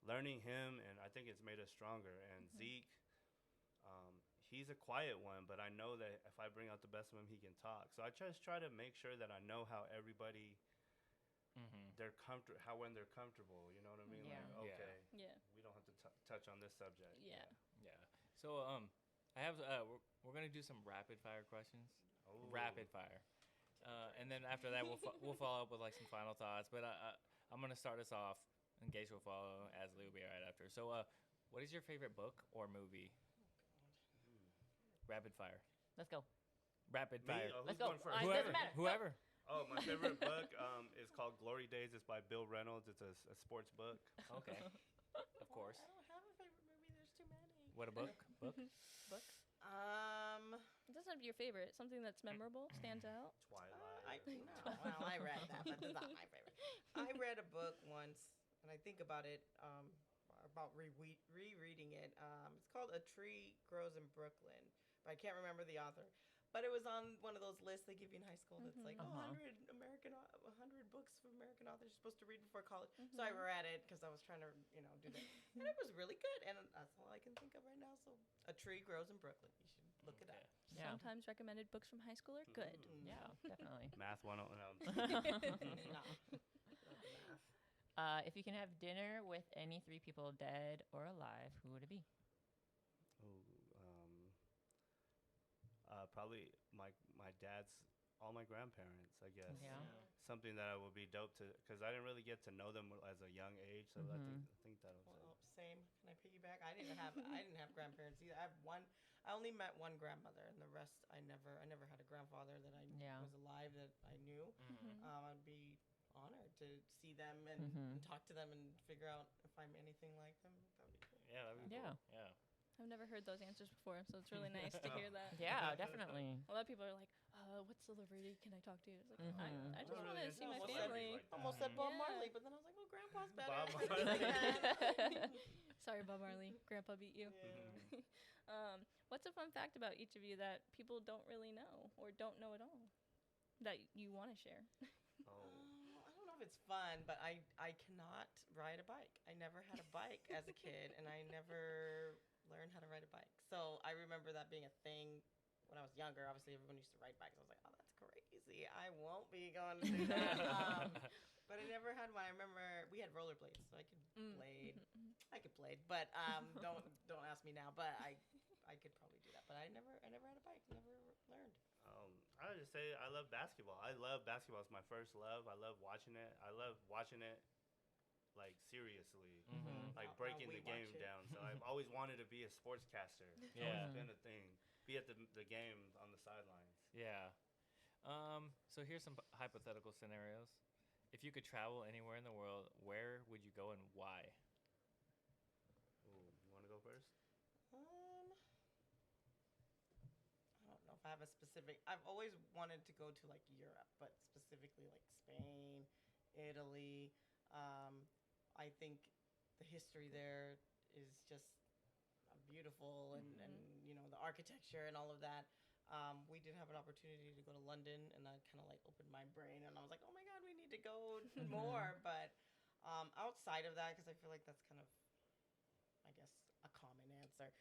D: learning him, and I think it's made us stronger. And Zeke, he's a quiet one, but I know that if I bring out the best of him, he can talk. So I just try to make sure that I know how everybody they're when they're comfortable. You know what I mean?
A: Yeah.
D: Like,
B: Yeah.
D: okay,
E: Yeah.
D: we don't have to touch on this subject.
E: Yeah.
B: Yeah. So I have we're gonna do some rapid fire questions.
D: Oh.
B: Rapid fire. And then after that we'll follow up with like some final thoughts. But I'm gonna start us off, and Gage will follow as Lee will be right after. So what is your favorite book or movie? Rapid fire.
A: Let's go.
B: Rapid
D: Me?
B: fire.
D: Oh,
A: Let's
D: who's
A: go.
D: going first?
A: It doesn't matter.
B: Whoever.
D: Oh, my favorite book is called Glory Days. It's by Bill Reynolds. It's a sports book.
B: Okay. Of course.
C: I don't have a favorite movie. There's too many.
B: What a book? Book?
A: Book.
E: It doesn't have to be your favorite. Something that's memorable, stands out.
C: I read that, but that's not my favorite. I read a book once, and I think about it, about rereading it. It's called A Tree Grows in Brooklyn, but I can't remember the author. But it was on one of those lists they give you in high school that's like, 100 books for American authors you're supposed to read before college. So I read it because I was trying to, do that. And it was really good, and that's all I can think of right now. So A Tree Grows in Brooklyn. You should look it up.
A: Yeah.
E: Sometimes recommended books from high school are good.
A: Yeah, definitely.
D: Math 101.
C: No.
A: If you can have dinner with any 3 people, dead or alive, who would it be?
D: Probably my dad's, all my grandparents, I guess.
A: Yeah.
D: Something that would be dope to, because I didn't really get to know them as a young age, so I think that was
C: Well, same. Can I piggyback? I didn't have grandparents either. I only met one grandmother, and the rest I never had a grandfather that I was alive that I knew. I'd be honored to see them and talk to them and figure out if I'm anything like them. That'd be cool.
B: Yeah, that'd be
A: Yeah.
B: cool. Yeah.
E: I've never heard those answers before, so it's really nice to hear that.
A: Yeah, definitely.
E: A lot of people are like, what celebrity can I talk to? It's like, I just
D: Well,
E: want to
D: it's
E: see my
C: almost
E: family.
C: Almost said Bob
E: Yeah.
C: Marley, but then I was like, well, Grandpa's better.
D: Bob
E: Sorry, Bob Marley. Grandpa beat you.
C: Yeah.
E: What's a fun fact about each of you that people don't really know or don't know at all that you want to share?
C: I don't know if it's fun, but I cannot ride a bike. I never had a bike as a kid, and I never learned how to ride a bike. So I remember that being a thing when I was younger. Obviously, everyone used to ride bikes. I was like, oh, that's crazy. I won't be going to do that. But I never had one. I remember we had rollerblades, so I could blade. I could blade, but don't ask me now. But I could probably do that. But I never had a bike. Never learned.
D: I would just say I love basketball. I love basketball. It's my first love. I love watching it. I love watching it, like, seriously, like breaking the game down. So I've always wanted to be a sportscaster. It's always been a thing. Be at the game on the sidelines.
B: Yeah. So here's some hypothetical scenarios. If you could travel anywhere in the world, where would you go and why?
D: Ooh, you want to go first?
C: I don't know if I have a specific. I've always wanted to go to like Europe, but specifically like Spain, Italy. I think the history there is just beautiful, and the architecture and all of that. We did have an opportunity to go to London, and that kind of like opened my brain, and I was like, oh my God, we need to go more. But outside of that, because I feel like that's kind of, I guess, a common answer.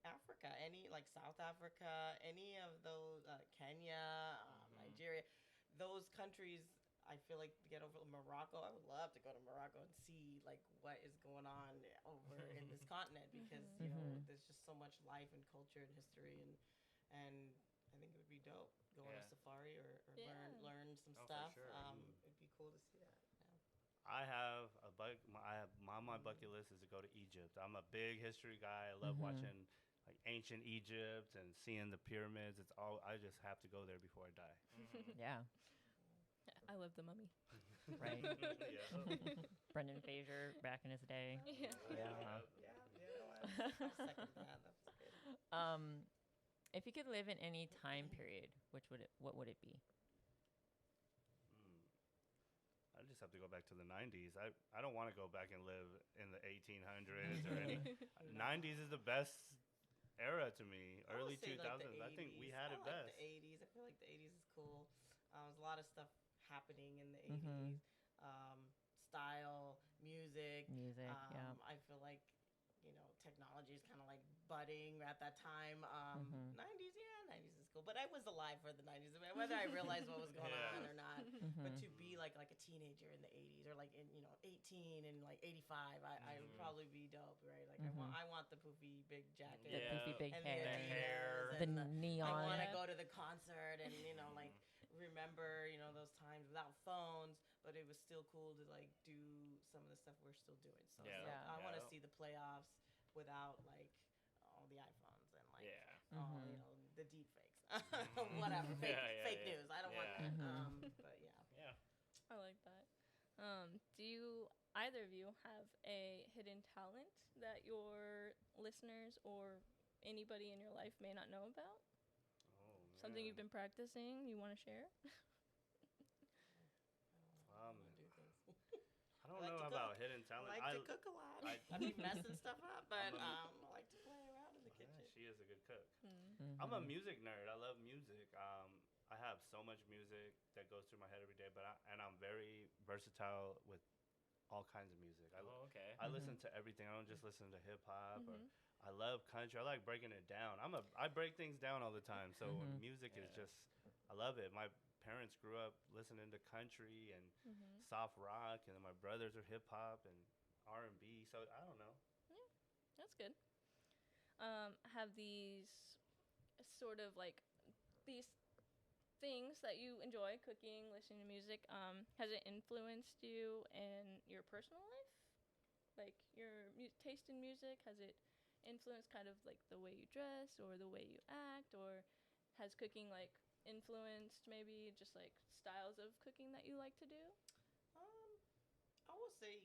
C: Africa, like South Africa, any of those, Kenya, Nigeria, those countries, I feel like to get over Morocco. I would love to go to Morocco and see like what is going on over in this continent, because there's just so much life and culture and history, and I think it would be dope going on a safari or learn some stuff.
B: For sure.
C: It'd be cool to see that.
D: I have on my bucket list is to go to Egypt. I'm a big history guy. I love watching like ancient Egypt and seeing the pyramids. I just have to go there before I die.
A: Yeah.
E: I love the Mummy.
A: Right.
D: Yeah.
A: Brendan Fraser back in his day.
E: Yeah.
A: Yeah.
C: I'll second that. That's good.
A: If you could live in any time period, what would it be?
D: I just have to go back to the 90s. I don't want to go back and live in the 1800s or any. 90s is the best era to me.
C: I
D: Early
C: would say,
D: 2000s.
C: like,
D: I think we had
C: I
D: it
C: like
D: best.
C: The 80s. I feel like the 80s is cool. There's a lot of stuff happening in the 80s. Style, music.
A: Music, yeah.
C: I feel like technology is kind of like budding at that time. 90s, yeah, 90s is cool. But I was alive for the 90s, whether I realized what was going on or not. But to be like a teenager in the 80s, or like in 18 and like 85, I would probably be dope, right? Like I want the poofy big jacket,
A: the poofy big
C: and
A: hair,
C: the hair,
A: the neon.
C: I want to go to the concert and like remember those times without phones, but it was still cool to like do some of the stuff we're still doing. So I want to see the playoffs without like all the iPhones and like the deep fakes, whatever, fake news. I don't want that. But
E: I like that. Do either of you have a hidden talent that your listeners or anybody in your life may not know about? Something you've been practicing you want to share?
D: I don't know about hidden talent.
C: I like to cook a lot. I be messing stuff up, but I like to play around in the kitchen.
D: She is a good cook. I'm a music nerd. I love music. I have so much music that goes through my head every day, and I'm very versatile with all kinds of music. I listen to everything. I don't just listen to hip hop or I love country. I like breaking it down. I break things down all the time. So music is just, I love it. My parents grew up listening to country and soft rock, and then my brothers are hip hop and R&B. So I don't know.
E: Yeah, that's good. Have these sort of like these things that you enjoy, cooking, listening to music, has it influenced you in your personal life? Like your taste in music, has it influenced kind of like the way you dress or the way you act, or has cooking like influenced maybe just like styles of cooking that you like to do?
C: I will say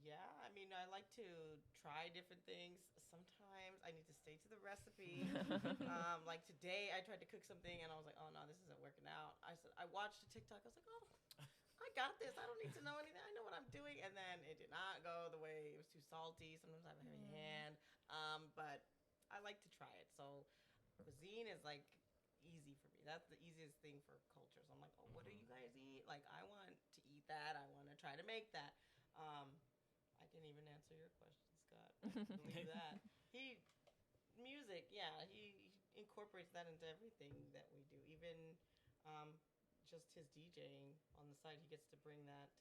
C: yeah. I mean, I like to try different things. Sometimes I need to stay to the recipe. Like today I tried to cook something and I was like, oh no, this isn't working out. I watched a TikTok. I was like, oh, I got this. I don't need to know anything. I know what I'm doing. And then it did not go the way. It was too salty. Sometimes I have a heavy hand. But I like to try it. So cuisine is like easy for me. That's the easiest thing for culture. So I'm like, oh, what do you guys eat? Like, I want to eat that. I want to try to make that. I can even answer your question, Scott. Believe that. Music, yeah, he incorporates that into everything that we do. Even just his DJing on the side, he gets to bring that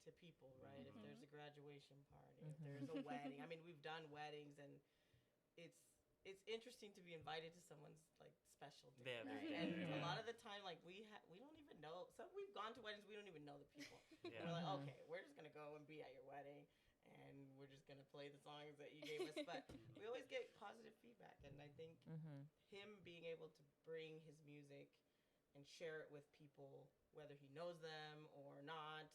C: to people, right? If there's a graduation party, if there's a wedding. I mean, we've done weddings, and it's interesting to be invited to someone's like special day, right? And a lot of the time, like we don't even know. So we've gone to weddings, we don't even know the people. We're like, okay, we're just gonna go and be at your wedding, and we're just gonna play the songs that you gave us. But we always get positive feedback, and I think him being able to bring his music and share it with people, whether he knows them or not,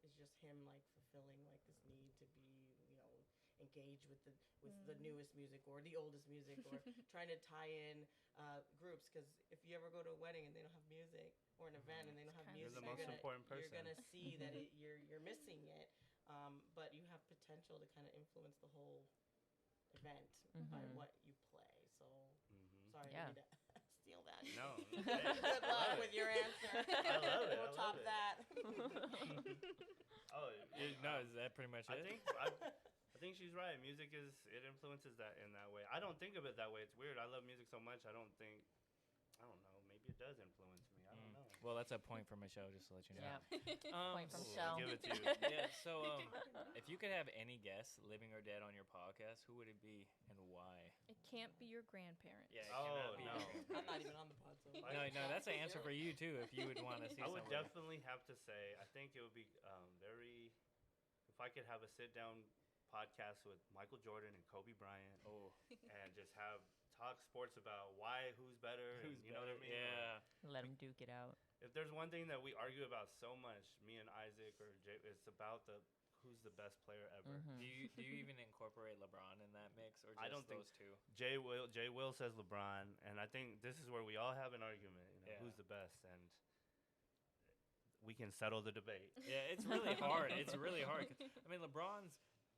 C: is just him like fulfilling like this need to be, engaged with the newest music or the oldest music, or trying to tie in groups. Because if you ever go to a wedding and they don't have music, or an event and they don't have music,
D: you're the most important person.
C: You're gonna see that you're missing it. But you have potential to kind of influence the whole event by what you play. So sorry, I need to steal that.
D: No.
C: Good luck with your answer.
D: I love it.
C: We'll top that.
B: No, is that pretty much it?
D: I think she's right. Music it influences that in that way. I don't think of it that way. It's weird. I love music so much. I don't know. Maybe it does influence me. I don't know.
B: Well, that's a point for Michelle, just to let you know.
A: Yeah. Point from Michelle.
D: Give it to you.
B: Yeah. So, if you could have any guest, living or dead, on your podcast, who would it be and why?
E: It can't be your grandparent.
B: Yeah.
D: Oh, no.
C: I'm not even on the pod. So
B: No, that's an answer for you too. If you would want to see,
D: I would
B: somebody.
D: definitely have to say, I think it would be very. If I could have a sit down podcast with Michael Jordan and Kobe Bryant, and just talk sports about who's better, you know what I mean?
B: Yeah.
A: Let them duke it out.
D: If there's one thing that we argue about so much, me and Isaac or Jay, it's about who's the best player ever.
B: Do you even incorporate LeBron in that mix, or just
D: I don't think
B: those two?
D: Jay Will says LeBron, and I think this is where we all have an argument. Who's the best, and we can settle the debate.
B: Yeah, it's really hard. It's really hard. I mean, LeBron's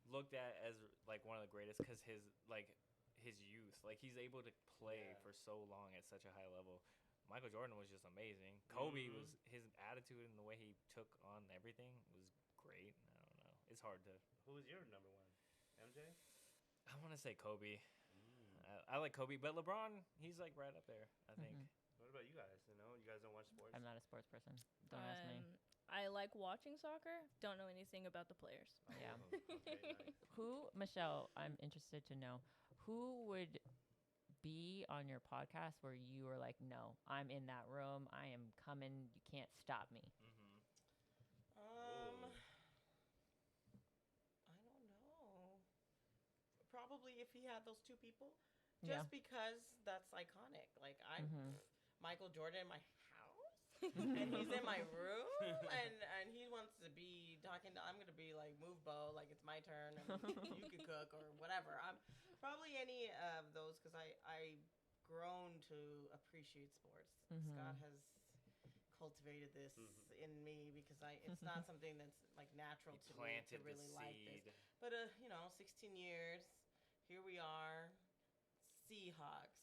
B: looked at as like one of the greatest because his youth, like he's able to play for so long at such a high level. Michael Jordan was just amazing. Kobe was, his attitude and the way he took on everything was great. I don't know. It's hard to.
D: Who was your number one? MJ?
B: I want to say Kobe. I like Kobe, but LeBron, he's like right up there, I think.
D: What about you guys? You know, you guys don't watch sports?
A: I'm not a sports person. Don't ask me.
E: I like watching soccer. Don't know anything about the players.
A: Yeah.
D: Okay, nice.
A: Who, Michelle, I'm interested to know, who would be on your podcast where you were like, no, I'm in that room. I am coming. You can't stop me.
C: I don't know. Probably if he had those two people, just because that's iconic. Like Michael Jordan in my house, and he's in my room, and he wants to be talking to. I'm gonna be like, move, Bo, like it's my turn, and you can cook or whatever. I'm probably any of those because I grown to appreciate sports. Scott has cultivated this in me because it's not something that's like natural to me to really like this. But 16 years, here we are, Seahawks,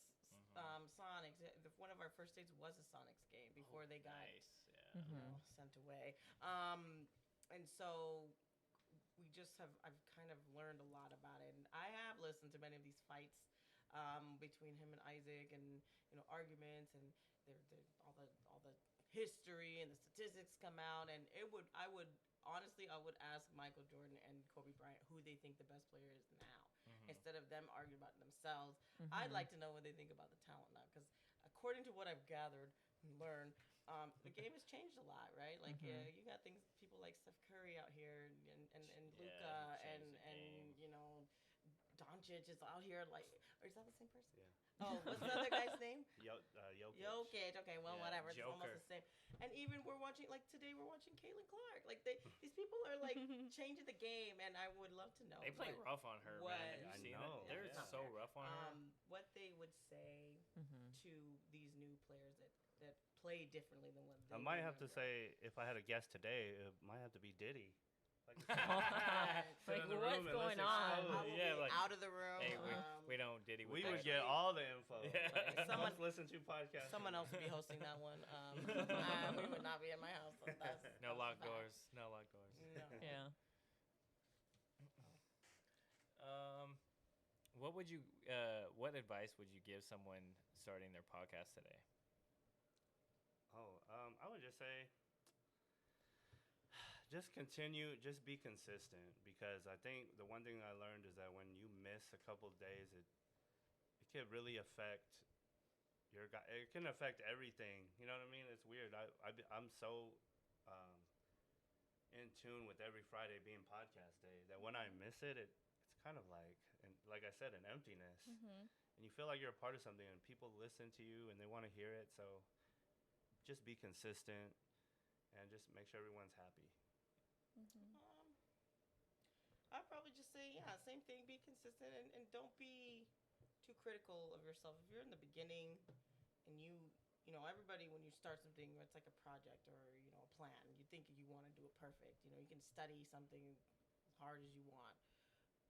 C: Sonics. One of our first dates was a Sonics game before they got sent away. And so I've kind of learned a lot about it, and I have listened to many of these fights between him and Isaac, and arguments, and all the history and the statistics come out, and I would ask Michael Jordan and Kobe Bryant who they think the best player is now, instead of them arguing about themselves. I'd like to know what they think about the talent now, because according to what I've gathered and learned, the game has changed a lot, right? Like you got people like Steph Curry out here, and Luka, and Doncic is out here, like, or is that the same person?
D: Yeah.
C: Oh, what's the other guy's name?
D: Jokic.
C: Jokic. Okay, well, whatever. It's
B: Joker.
C: almost the same. And even we're watching, like today, we're watching Caitlin Clark. Like these people are like changing the game, and I would love to know.
B: They play rough on her, man. Have you seen it? They're so rough on her.
C: What they would say to these new players that play differently than what they
D: I might have to
C: remember.
D: say, if I had a guest today, it might have to be Diddy. Like,
A: Like, what's going on?
C: Probably out of the room.
B: Hey, we don't Diddy.
D: We would get all the info.
B: Yeah.
C: Someone
D: listen to podcasts.
C: Someone else would be hosting that one. We would not be in my house.
B: No
C: that's
B: locked
C: a fact.
B: doors. No locked doors.
C: No.
A: Yeah.
B: What advice would you give someone starting their podcast today?
D: I would just say, just continue, just be consistent, because I think the one thing I learned is that when you miss a couple of days, it can really affect it can affect everything. You know what I mean? It's weird. I'm so in tune with every Friday being podcast day that when I miss it, it's kind of like I said, an emptiness. And you feel like you're a part of something, and people listen to you and they want to hear it. So just be consistent and just make sure everyone's happy.
C: I'd probably just say, same thing. Be consistent, and don't be too critical of yourself. If you're in the beginning, and everybody, when you start something, it's like a project or a plan. You think you want to do it perfect. You can study something as hard as you want,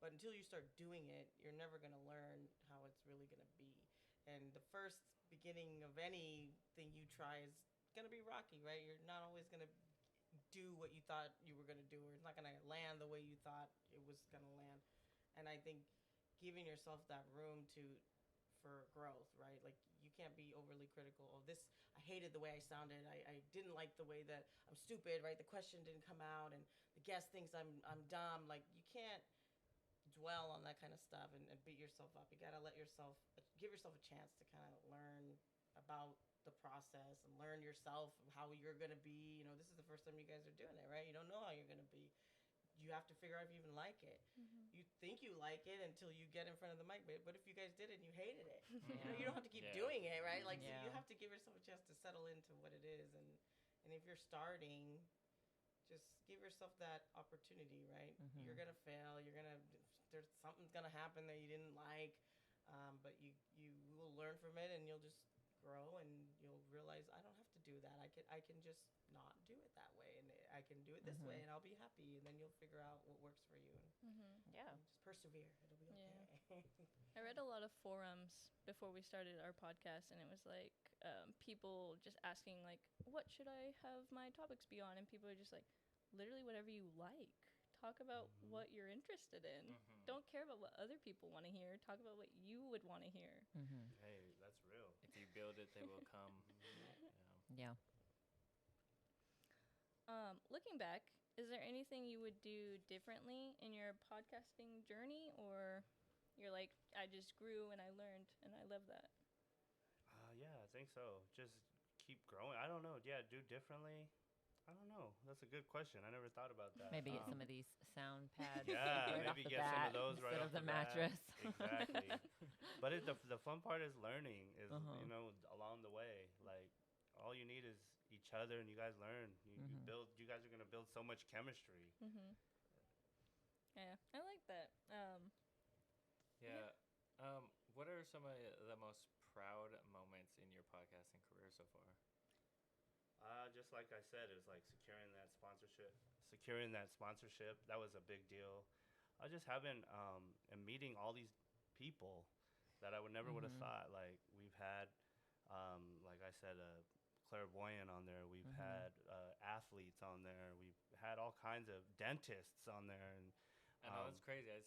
C: but until you start doing it, you're never going to learn how it's really going to be. And the first beginning of anything you try is going to be rocky, right? You're not always going to do what you thought you were going to do, or it's not going to land the way you thought it was going to land. And I think giving yourself that room for growth, right? Like, you can't be overly critical of this. I hated the way I sounded. I didn't like the way that I'm stupid, right? The question didn't come out, and the guest thinks I'm dumb. Like, you can't dwell on that kind of stuff and beat yourself up. You got to give yourself a chance to kind of learn about the process and learn yourself how you're going to be. This is the first time you guys are doing it, right? You don't know how you're going to be. You have to figure out if you even like it. You think you like it until you get in front of the mic, but if you guys did it and you hated it, you don't have to keep doing it, right? Like, so you have to give yourself a chance to settle into what it is, and if you're starting, just give yourself that opportunity, right? You're gonna fail. There's something's gonna happen that you didn't like, but you will learn from it, and you'll just grow, and you'll realize, I don't have to do that. I can just not do it that way, and I can do it this way, and I'll be happy. And then you'll figure out what works for you.
A: Yeah.
C: And just persevere. It'll be okay.
E: I read a lot of forums before we started our podcast, and it was like people just asking, like, what should I have my topics be on? And people are just like, literally whatever you like. talk about what you're interested in. Don't care about what other people want to hear. Talk about what you would want to hear.
D: Hey, that's real.
B: If you build it, they will come.
A: Yeah.
E: Looking back, is there anything you would do differently in your podcasting journey, or you're like, I just grew and I learned and I love that?
D: Yeah, I think so. Just keep growing. I don't know. Yeah, do differently. I don't know. That's a good question. I never thought about that.
A: Maybe get some of these sound pads.
D: Yeah,
A: right
D: maybe
A: off the
D: get some
A: bat
D: of those right
A: instead
D: off
A: of the
D: bat.
A: mattress.
D: Exactly. But the fun part is learning. Is you know, along the way, like all you need is each other, and you guys learn. You build. You guys are gonna build so much chemistry.
E: Yeah, I like that.
B: What are some of the most proud moments in your podcasting career so far?
D: Just like I said, it was like securing that sponsorship. That was a big deal. Just having and meeting all these people that I would never would have thought. Like we've had, like I said, a clairvoyant on there. We've had athletes on there. We've had all kinds of dentists on there. And
B: I know it's crazy. I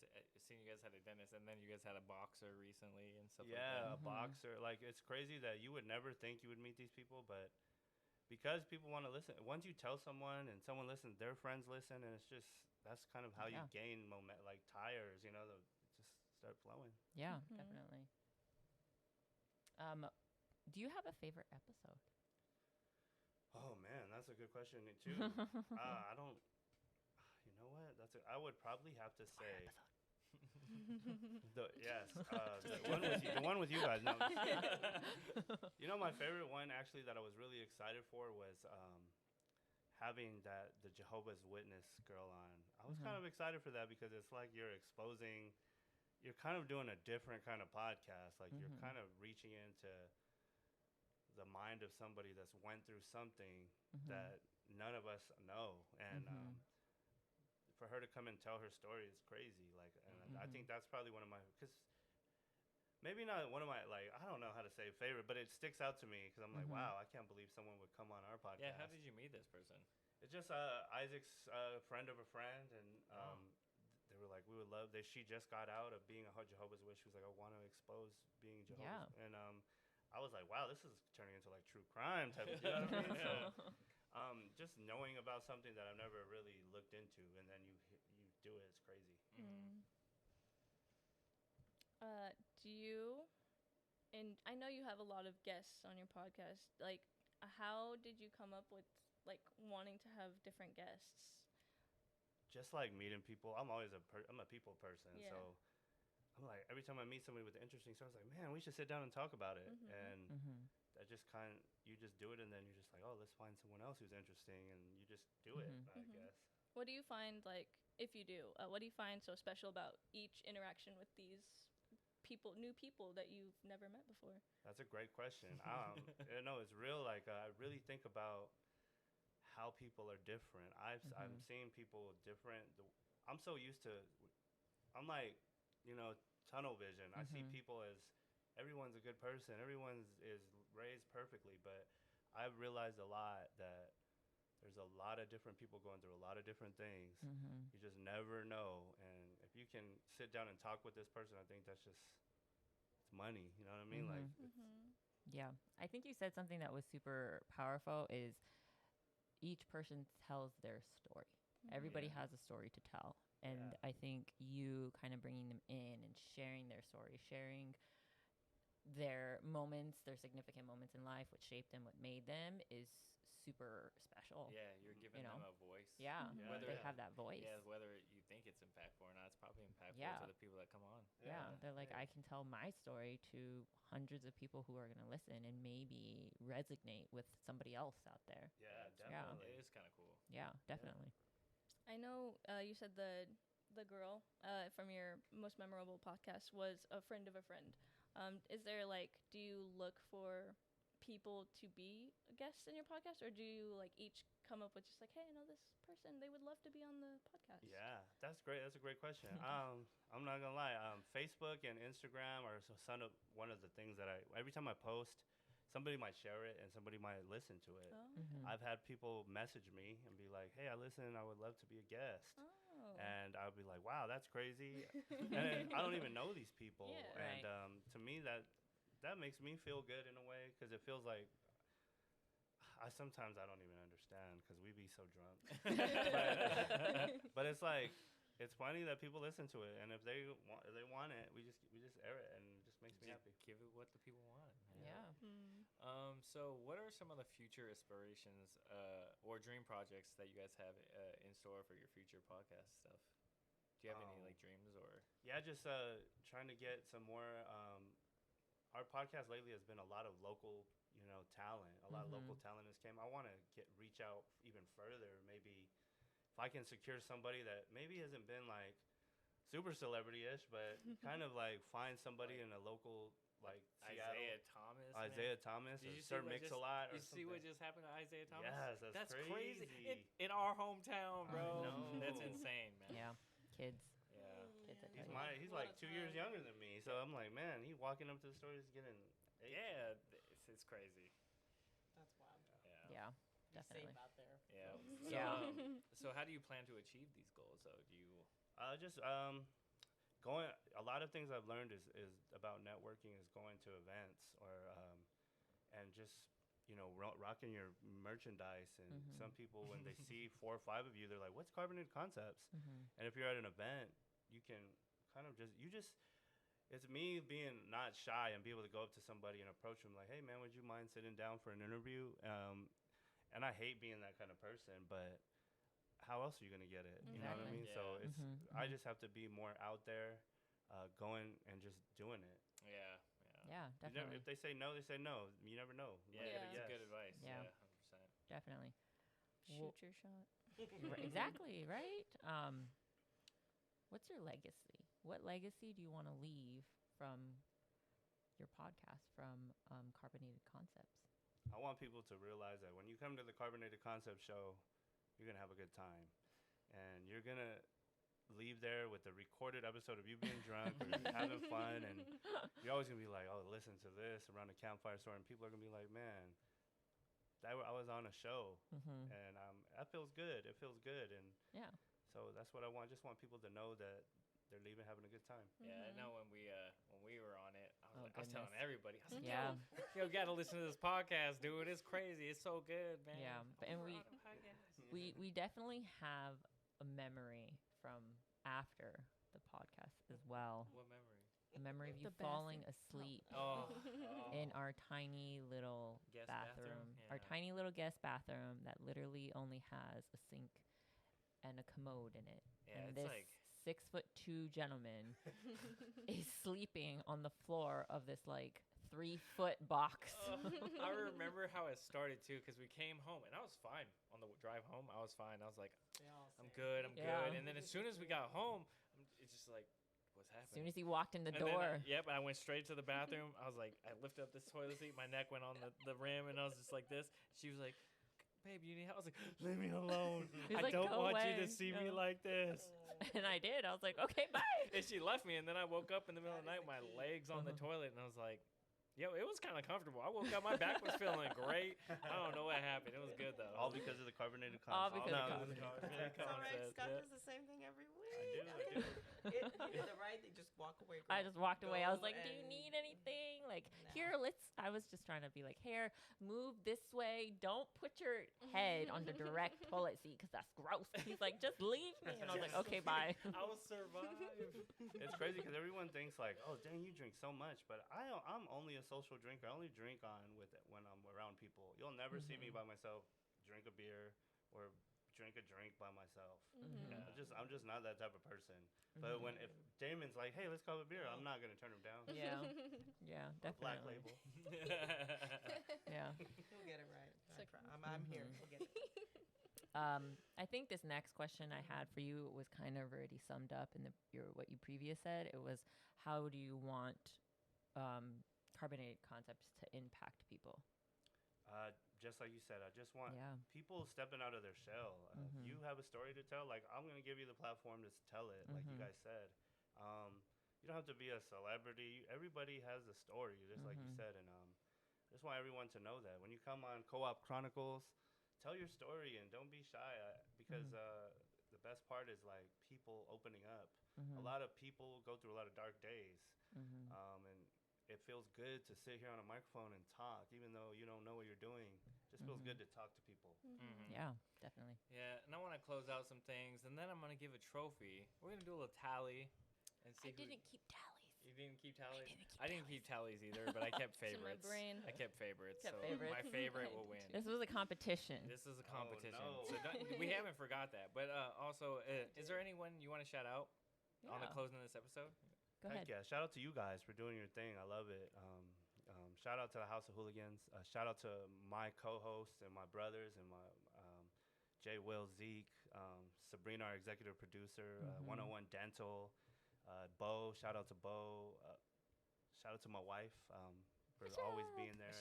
B: seen you guys had a dentist, and then you guys had a boxer recently and stuff like that.
D: Yeah, a boxer. Like it's crazy that you would never think you would meet these people, but because people want to listen. Once you tell someone and someone listens, their friends listen, and it's just that's kind of how you gain moment, like tires. You know, just start flowing.
A: Yeah, definitely. Do you have a favorite episode?
D: Oh man, that's a good question too. I don't. You know what? I would probably have to say. The one with you guys. No. You know, my favorite one actually that I was really excited for was having the Jehovah's Witness girl on. I was kind of excited for that because it's like you're kind of doing a different kind of podcast. Like you're kind of reaching into the mind of somebody that's went through something that none of us know, and for her to come and tell her story is crazy. Like, and I think that's probably one of my, because maybe not one of my, like, I don't know how to say favorite, but it sticks out to me because I'm like, wow, I can't believe someone would come on our podcast.
B: Yeah, how did you meet this person?
D: It's just Isaac's friend of a friend, and they were like, we would love. She just got out of being a Jehovah's Witness. She was like, I want to expose being Jehovah's, and I was like, wow, this is turning into like true crime type of. You know what I mean? So, just knowing about something that I've never really looked into, and then you do it, it's crazy.
E: Do you, and I know you have a lot of guests on your podcast, like how did you come up with like wanting to have different guests?
D: Just like meeting people. I'm always I'm a people person, so I'm like, every time I meet somebody with an interesting story, I was like, man, we should sit down and talk about it. And that just you just do it, and then you're just like, oh, let's find someone else who's interesting, and you just do it, I guess.
E: What do you find, like, if you do, what do you find so special about each interaction with these new people that you've never met before?
D: That's a great question. No, it's real. Like, I really think about how people are different. I'm seeing people different. I'm so used to, I'm like, you know, tunnel vision. I see people as everyone's a good person. Everyone is raised perfectly, but I've realized a lot that there's a lot of different people going through a lot of different things. You just never know. And if you can sit down and talk with this person, I think that's just, it's money. You know what I mean? Like,
A: yeah. I think you said something that was super powerful is each person tells their story. Everybody has a story to tell. And I think you kind of bringing them in and sharing their story, sharing their moments, their significant moments in life, what shaped them, what made them is super special.
B: Yeah, you're giving them a voice.
A: Yeah,
B: whether
A: they have that voice.
B: Yeah, whether you think it's impactful or not, it's probably impactful to the people that come on.
A: Yeah, they're like, I can tell my story to hundreds of people who are going to listen and maybe resonate with somebody else out there.
D: Yeah, definitely.
B: It is kind of cool.
A: Yeah, definitely.
E: I know you said the girl from your most memorable podcast was a friend of a friend. Is there like, do you look for people to be guests in your podcast, or do you like each come up with just like, hey, I know this person, they would love to be on the podcast?
D: Yeah, that's great. That's a great question. I'm not gonna lie. Facebook and Instagram are one of the things that every time I post somebody might share it and somebody might listen to it.
E: Oh.
A: Mhm.
D: I've had people message me and be like, "Hey, I listen. I would love to be a guest."
E: Oh.
D: And I'll be like, "Wow, that's crazy." And I don't even know these people.
E: Yeah.
D: And to me, that makes me feel good in a way because it feels like sometimes I don't even understand because we be so drunk. but it's like it's funny that people listen to it, and if they want it, we just air it, and it just makes me happy.
B: Give it what the people want.
A: Yeah.
B: So what are some of the future aspirations or dream projects that you guys have in store for your future podcast stuff? Do you have any like dreams or?
D: Yeah, just trying to get some more. Our podcast lately has been a lot of local, talent. A lot of local talent has came. I want to reach out even further. Maybe if I can secure somebody that maybe hasn't been like super celebrity-ish, but kind of like find somebody in a local like
B: Isaiah
D: Thomas,
B: Thomas.
D: or
B: Did you
D: Sir
B: see
D: Mix-a-Lot.
B: You see what just happened to Isaiah Thomas?
D: Yes, that's
B: crazy.
D: crazy.
B: In our hometown, bro.
D: I know.
B: That's insane, man.
A: Yeah. Kids.
B: Yeah.
A: Kids that
D: He's
A: tell you.
D: he's like 2 years younger than me, so I'm like, man, he walking up to the store, he's getting.
B: Yeah, it's crazy.
C: That's wild.
B: Yeah.
A: Yeah.
C: Be
A: Definitely.
C: safe out there.
B: Yeah. So,
A: Yeah.
B: So how do you plan to achieve these goals? So do you?
D: Just going. A lot of things I've learned is about networking is going to events or and just rocking your merchandise. And some people when they see 4 or 5 of you, they're like, "What's Carbonated Concepts?" And if you're at an event, you can kind of just. It's me being not shy and be able to go up to somebody and approach them like, "Hey, man, would you mind sitting down for an interview?" And I hate being that kind of person, but how else are you going to get it? You know what I
A: Exactly.
D: mean?
B: Yeah.
D: So I just have to be more out there, going and just doing it.
B: Yeah.
A: Yeah,
D: You never,
A: definitely.
D: if they say no, they say no. You never know. You
B: Yeah,
D: might
B: that's
D: get a yes.
B: good advice.
A: Yeah.
B: Yeah, 100%.
A: Definitely.
E: Shoot your shot.
A: Exactly, right? What's your legacy? What legacy do you want to leave from your podcast, from Carbonated Concepts?
D: I want people to realize that when you come to the Carbonated Concept show, you're going to have a good time. And you're going to leave there with a recorded episode of you being drunk or having fun. And you're always going to be like, "Oh, listen to this around a campfire store." And people are going to be like, "Man, I was on a show." And that feels good. It feels good. And
A: Yeah.
D: so that's what I want. Just want people to know that they're leaving having a good time.
B: Yeah, I know when we were on it, I was telling
A: goodness.
B: everybody, I was like,
A: Yeah.
B: yo, you got to listen to this podcast, dude. It's crazy. It's so good, man.
A: Yeah, and
B: We're on a podcast.
A: we definitely have a memory from after the podcast as well.
B: What memory?
A: A memory of you
E: The
A: falling
E: bathroom.
A: asleep
B: Oh,
A: in our tiny little
B: Guest
A: bathroom.
B: bathroom?
A: Our
B: Yeah.
A: tiny little guest bathroom that literally only has a sink and a commode in it.
B: Yeah,
A: and
B: it's
A: this
B: like
A: 6'2" gentleman is sleeping on the floor of this like 3-foot box.
B: I remember how it started too, because we came home and I was fine on the drive home. I was fine. I was like, I'm good. I'm
A: Yeah.
B: good. And then as soon as we got home, it's just like, what's
A: As
B: happening?
A: soon as he walked in the
B: And then
A: door.
B: I went straight to the bathroom. I was like, I lifted up this toilet seat. My neck went on the rim, and I was just like this. She was like, "Babe, you need help?" I was like, "Leave me alone.
A: He was
B: I
A: like,
B: don't
A: "Go
B: want you
A: away."
B: to see me
A: Yeah.
B: like this."
A: And I did. I was like, "Okay, bye."
B: And she left me, and then I woke up in the middle of the night, my legs on the
A: Uh-huh.
B: toilet, and I was like, yo, it was kind of comfortable. I woke up, my back was feeling great. I don't know what happened. It was good, though.
D: All because of the Carbonated Concept.
A: All because of
D: No,
A: Carbonated
B: Carbonated
C: It's all right.
B: Concept,
C: Scott
B: yeah.
C: does the same thing every week.
D: I do.
C: You did it right. They just walk away.
A: I
C: girl.
A: just walked away. I was
C: Go
A: like, "Do you
C: and-
A: need anything? Like,
C: No.
A: here, I was just trying to be like, "Here, move this way. Don't put your head on the direct toilet seat because that's gross." He's like, "Just leave me." And I was like, "Okay, bye."
B: I will survive.
D: It's crazy because everyone thinks like, "Oh, dang, you drink so much," but I'm only a social drinker. I only drink when I'm around people. You'll never see me by myself drink a beer or drink a drink by myself.
B: Yeah.
D: I'm just not that type of person. But if Damon's like, "Hey, let's go have a beer," I'm not gonna turn him down.
A: Yeah, yeah,
D: Black
A: definitely.
D: label.
A: Yeah.
C: We'll get it right.
E: It's like-
C: I'm here. We'll get it.
A: I think this next question I had for you was kind of already summed up in what you previous said. It was, how do you want Carbonated Concepts to impact people?
D: Just like you said, I just want
A: Yeah.
D: people stepping out of their shell. If you have a story to tell, like, I'm gonna give you the platform to tell it, like you guys said. You don't have to be a celebrity. Everybody has a story, just like you said. And just want everyone to know that when you come on Co-op Chronicles, tell your story and don't be shy because the best part is like people opening up. A lot of people go through a lot of dark days, and it feels good to sit here on a microphone and talk, even though you don't know what you're doing. Just feels good to talk to people.
A: Yeah, definitely.
B: Yeah, and I want to close out some things, and then I'm gonna give a trophy. We're gonna do a little tally, and see.
A: I didn't keep tallies.
B: You didn't keep tallies. I didn't keep tallies either, but I kept
E: It's in my
B: favorites.
E: brain.
B: I kept favorites.
A: Kept
B: so
A: favorites.
B: my favorite will win.
A: This was a competition.
B: This is a competition.
D: no.
B: So we haven't forgot that. But also, is there anyone you want to shout out on the
A: Yeah.
B: closing of this episode?
A: Go
D: Heck
A: ahead.
D: yeah, shout out to you guys for doing your thing. I love it. Shout out to the House of Hooligans. Shout out to my co-hosts and my brothers and my Jay, Will, Zeke, Sabrina, our executive producer, 101 Dental, Bo. Shout out to Bo. Shout out to my wife for always being there.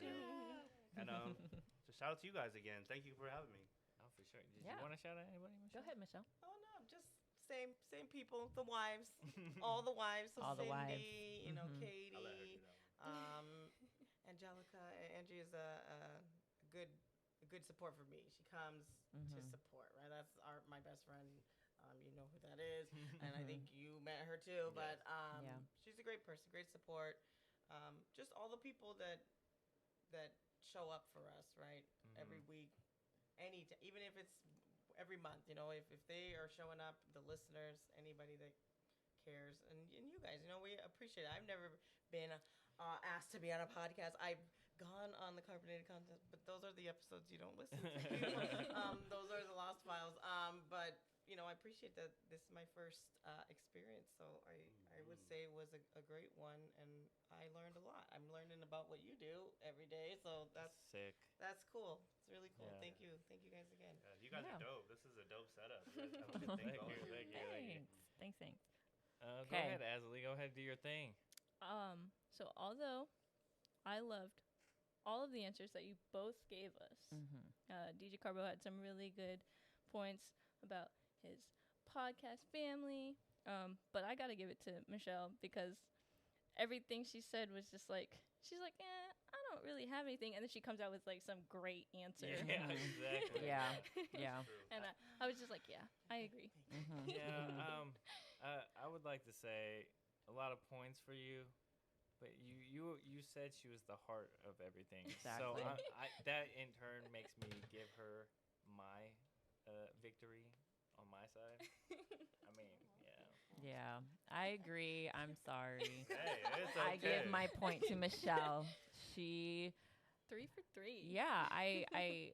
D: And just shout out to you guys again. Thank you for having me.
B: Oh, for sure. Did
A: Yeah.
B: you want to shout out anybody,
A: Go
B: Michelle?
A: ahead, Michelle.
C: Oh no, just same people, the wives, all the wives. So
A: All the
C: Cindy,
A: wives.
C: you know,
A: Mhm.
C: Katie,
D: I'll let her do that one.
C: Angelica. Angie is a good support for me. She comes to support, right? That's my best friend. You know who that is, and I think you met her too. But
A: Yeah.
C: she's a great person, great support. Just all the people that show up for us, right? Every week, even if it's every month, you know, if they are showing up, the listeners, anybody that cares, and you guys, you know, we appreciate it. I've never been asked to be on a podcast. I've gone on the Carbonated Concepts, but those are the episodes you don't listen to. Those are the lost files. But you know, I appreciate that this is my first experience, so I would say it was a great one, and I learned a lot. I'm learning about what you do every day, so that's
B: Sick.
C: that's cool. It's really cool.
B: Yeah.
C: Thank you guys again.
D: You guys
A: Yeah.
D: are dope. This is a dope setup. You guys have a good thing
B: Thank
D: going.
B: you. Thank you.
A: Thanks.
B: Go
A: Okay.
B: ahead, Azalee. Go ahead and do your thing.
E: So although I loved all of the answers that you both gave us, DJ Carbo had some really good points about his podcast family, but I gotta give it to Michelle because everything she said was just like, she's like, I don't really have anything, and then she comes out with like some great answer.
B: Yeah, exactly.
A: Yeah. Yeah.
E: And I was just like, yeah, I agree.
B: Yeah. I would like to say a lot of points for you, but you said she was the heart of everything.
A: Exactly.
B: So that in turn makes me give her my victory on my side. I mean, yeah.
A: Yeah. I agree. I'm sorry.
D: Hey, it's okay.
A: I give my point to Michelle. She
E: 3 for 3.
A: Yeah, I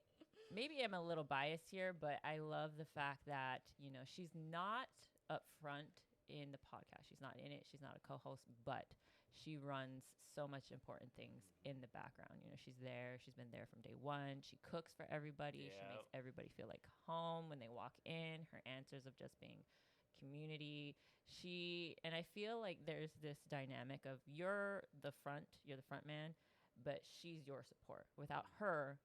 A: maybe I'm a little biased here, but I love the fact that, you know, she's not up front in the podcast. She's not in it. She's not a co-host, but she runs so much important things in the background. You know, she's there. She's been there from day one. She cooks for everybody. She makes everybody feel like home when they walk in. Her answers of just being community. And I feel like there's this dynamic of you're the front man, but she's your support. Without her,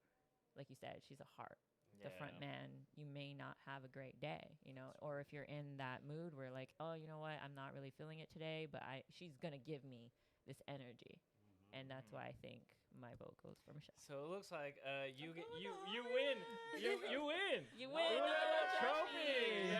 A: like you said, she's a heart. The front man, you may not have a great day, you know, or if you're in that mood where like, oh, you know what, I'm not really feeling it today, but she's going to give me this energy. And that's why I think my vote goes for Michelle.
B: So it looks like you win. You win.
A: You win.
B: Trophy.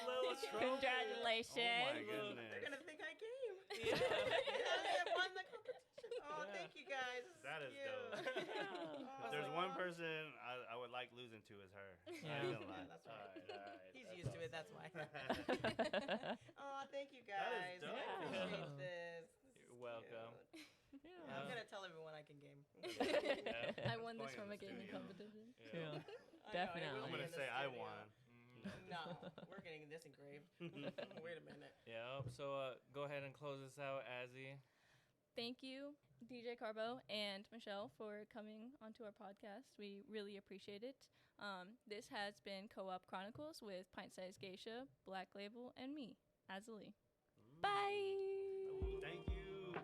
B: Little trophy.
A: Congratulations.
D: Oh my goodness.
C: They're gonna think I came. I won the competition. Oh, thank you guys.
D: That is
C: cute.
D: dope. If there's one person I would like losing to is her. I ain't gonna lie.
C: That's right.
B: All right.
C: He's
B: That's
C: used to it.
B: awesome.
C: That's why. Oh, thank you guys.
D: That is dope.
C: I appreciate this.
B: You're welcome.
C: Yeah, I'm gonna tell everyone I can game.
E: I won this
D: Point
E: from
D: in
E: a
D: the
E: gaming
D: studio.
E: competition.
A: Yeah.
C: I know,
A: Definitely.
C: everyone
D: I'm
C: in
D: gonna
C: the
D: say I
C: studio.
D: won.
C: No, we're getting this engraved. Wait a minute.
B: Yeah. So go ahead and close this out, Azzy.
E: Thank you, DJ Carbo and Michelle, for coming onto our podcast. We really appreciate it. This has been Co-op Chronicles with Pint Size Geisha, Black Label, and me, Azalee. Bye.
D: Thank you.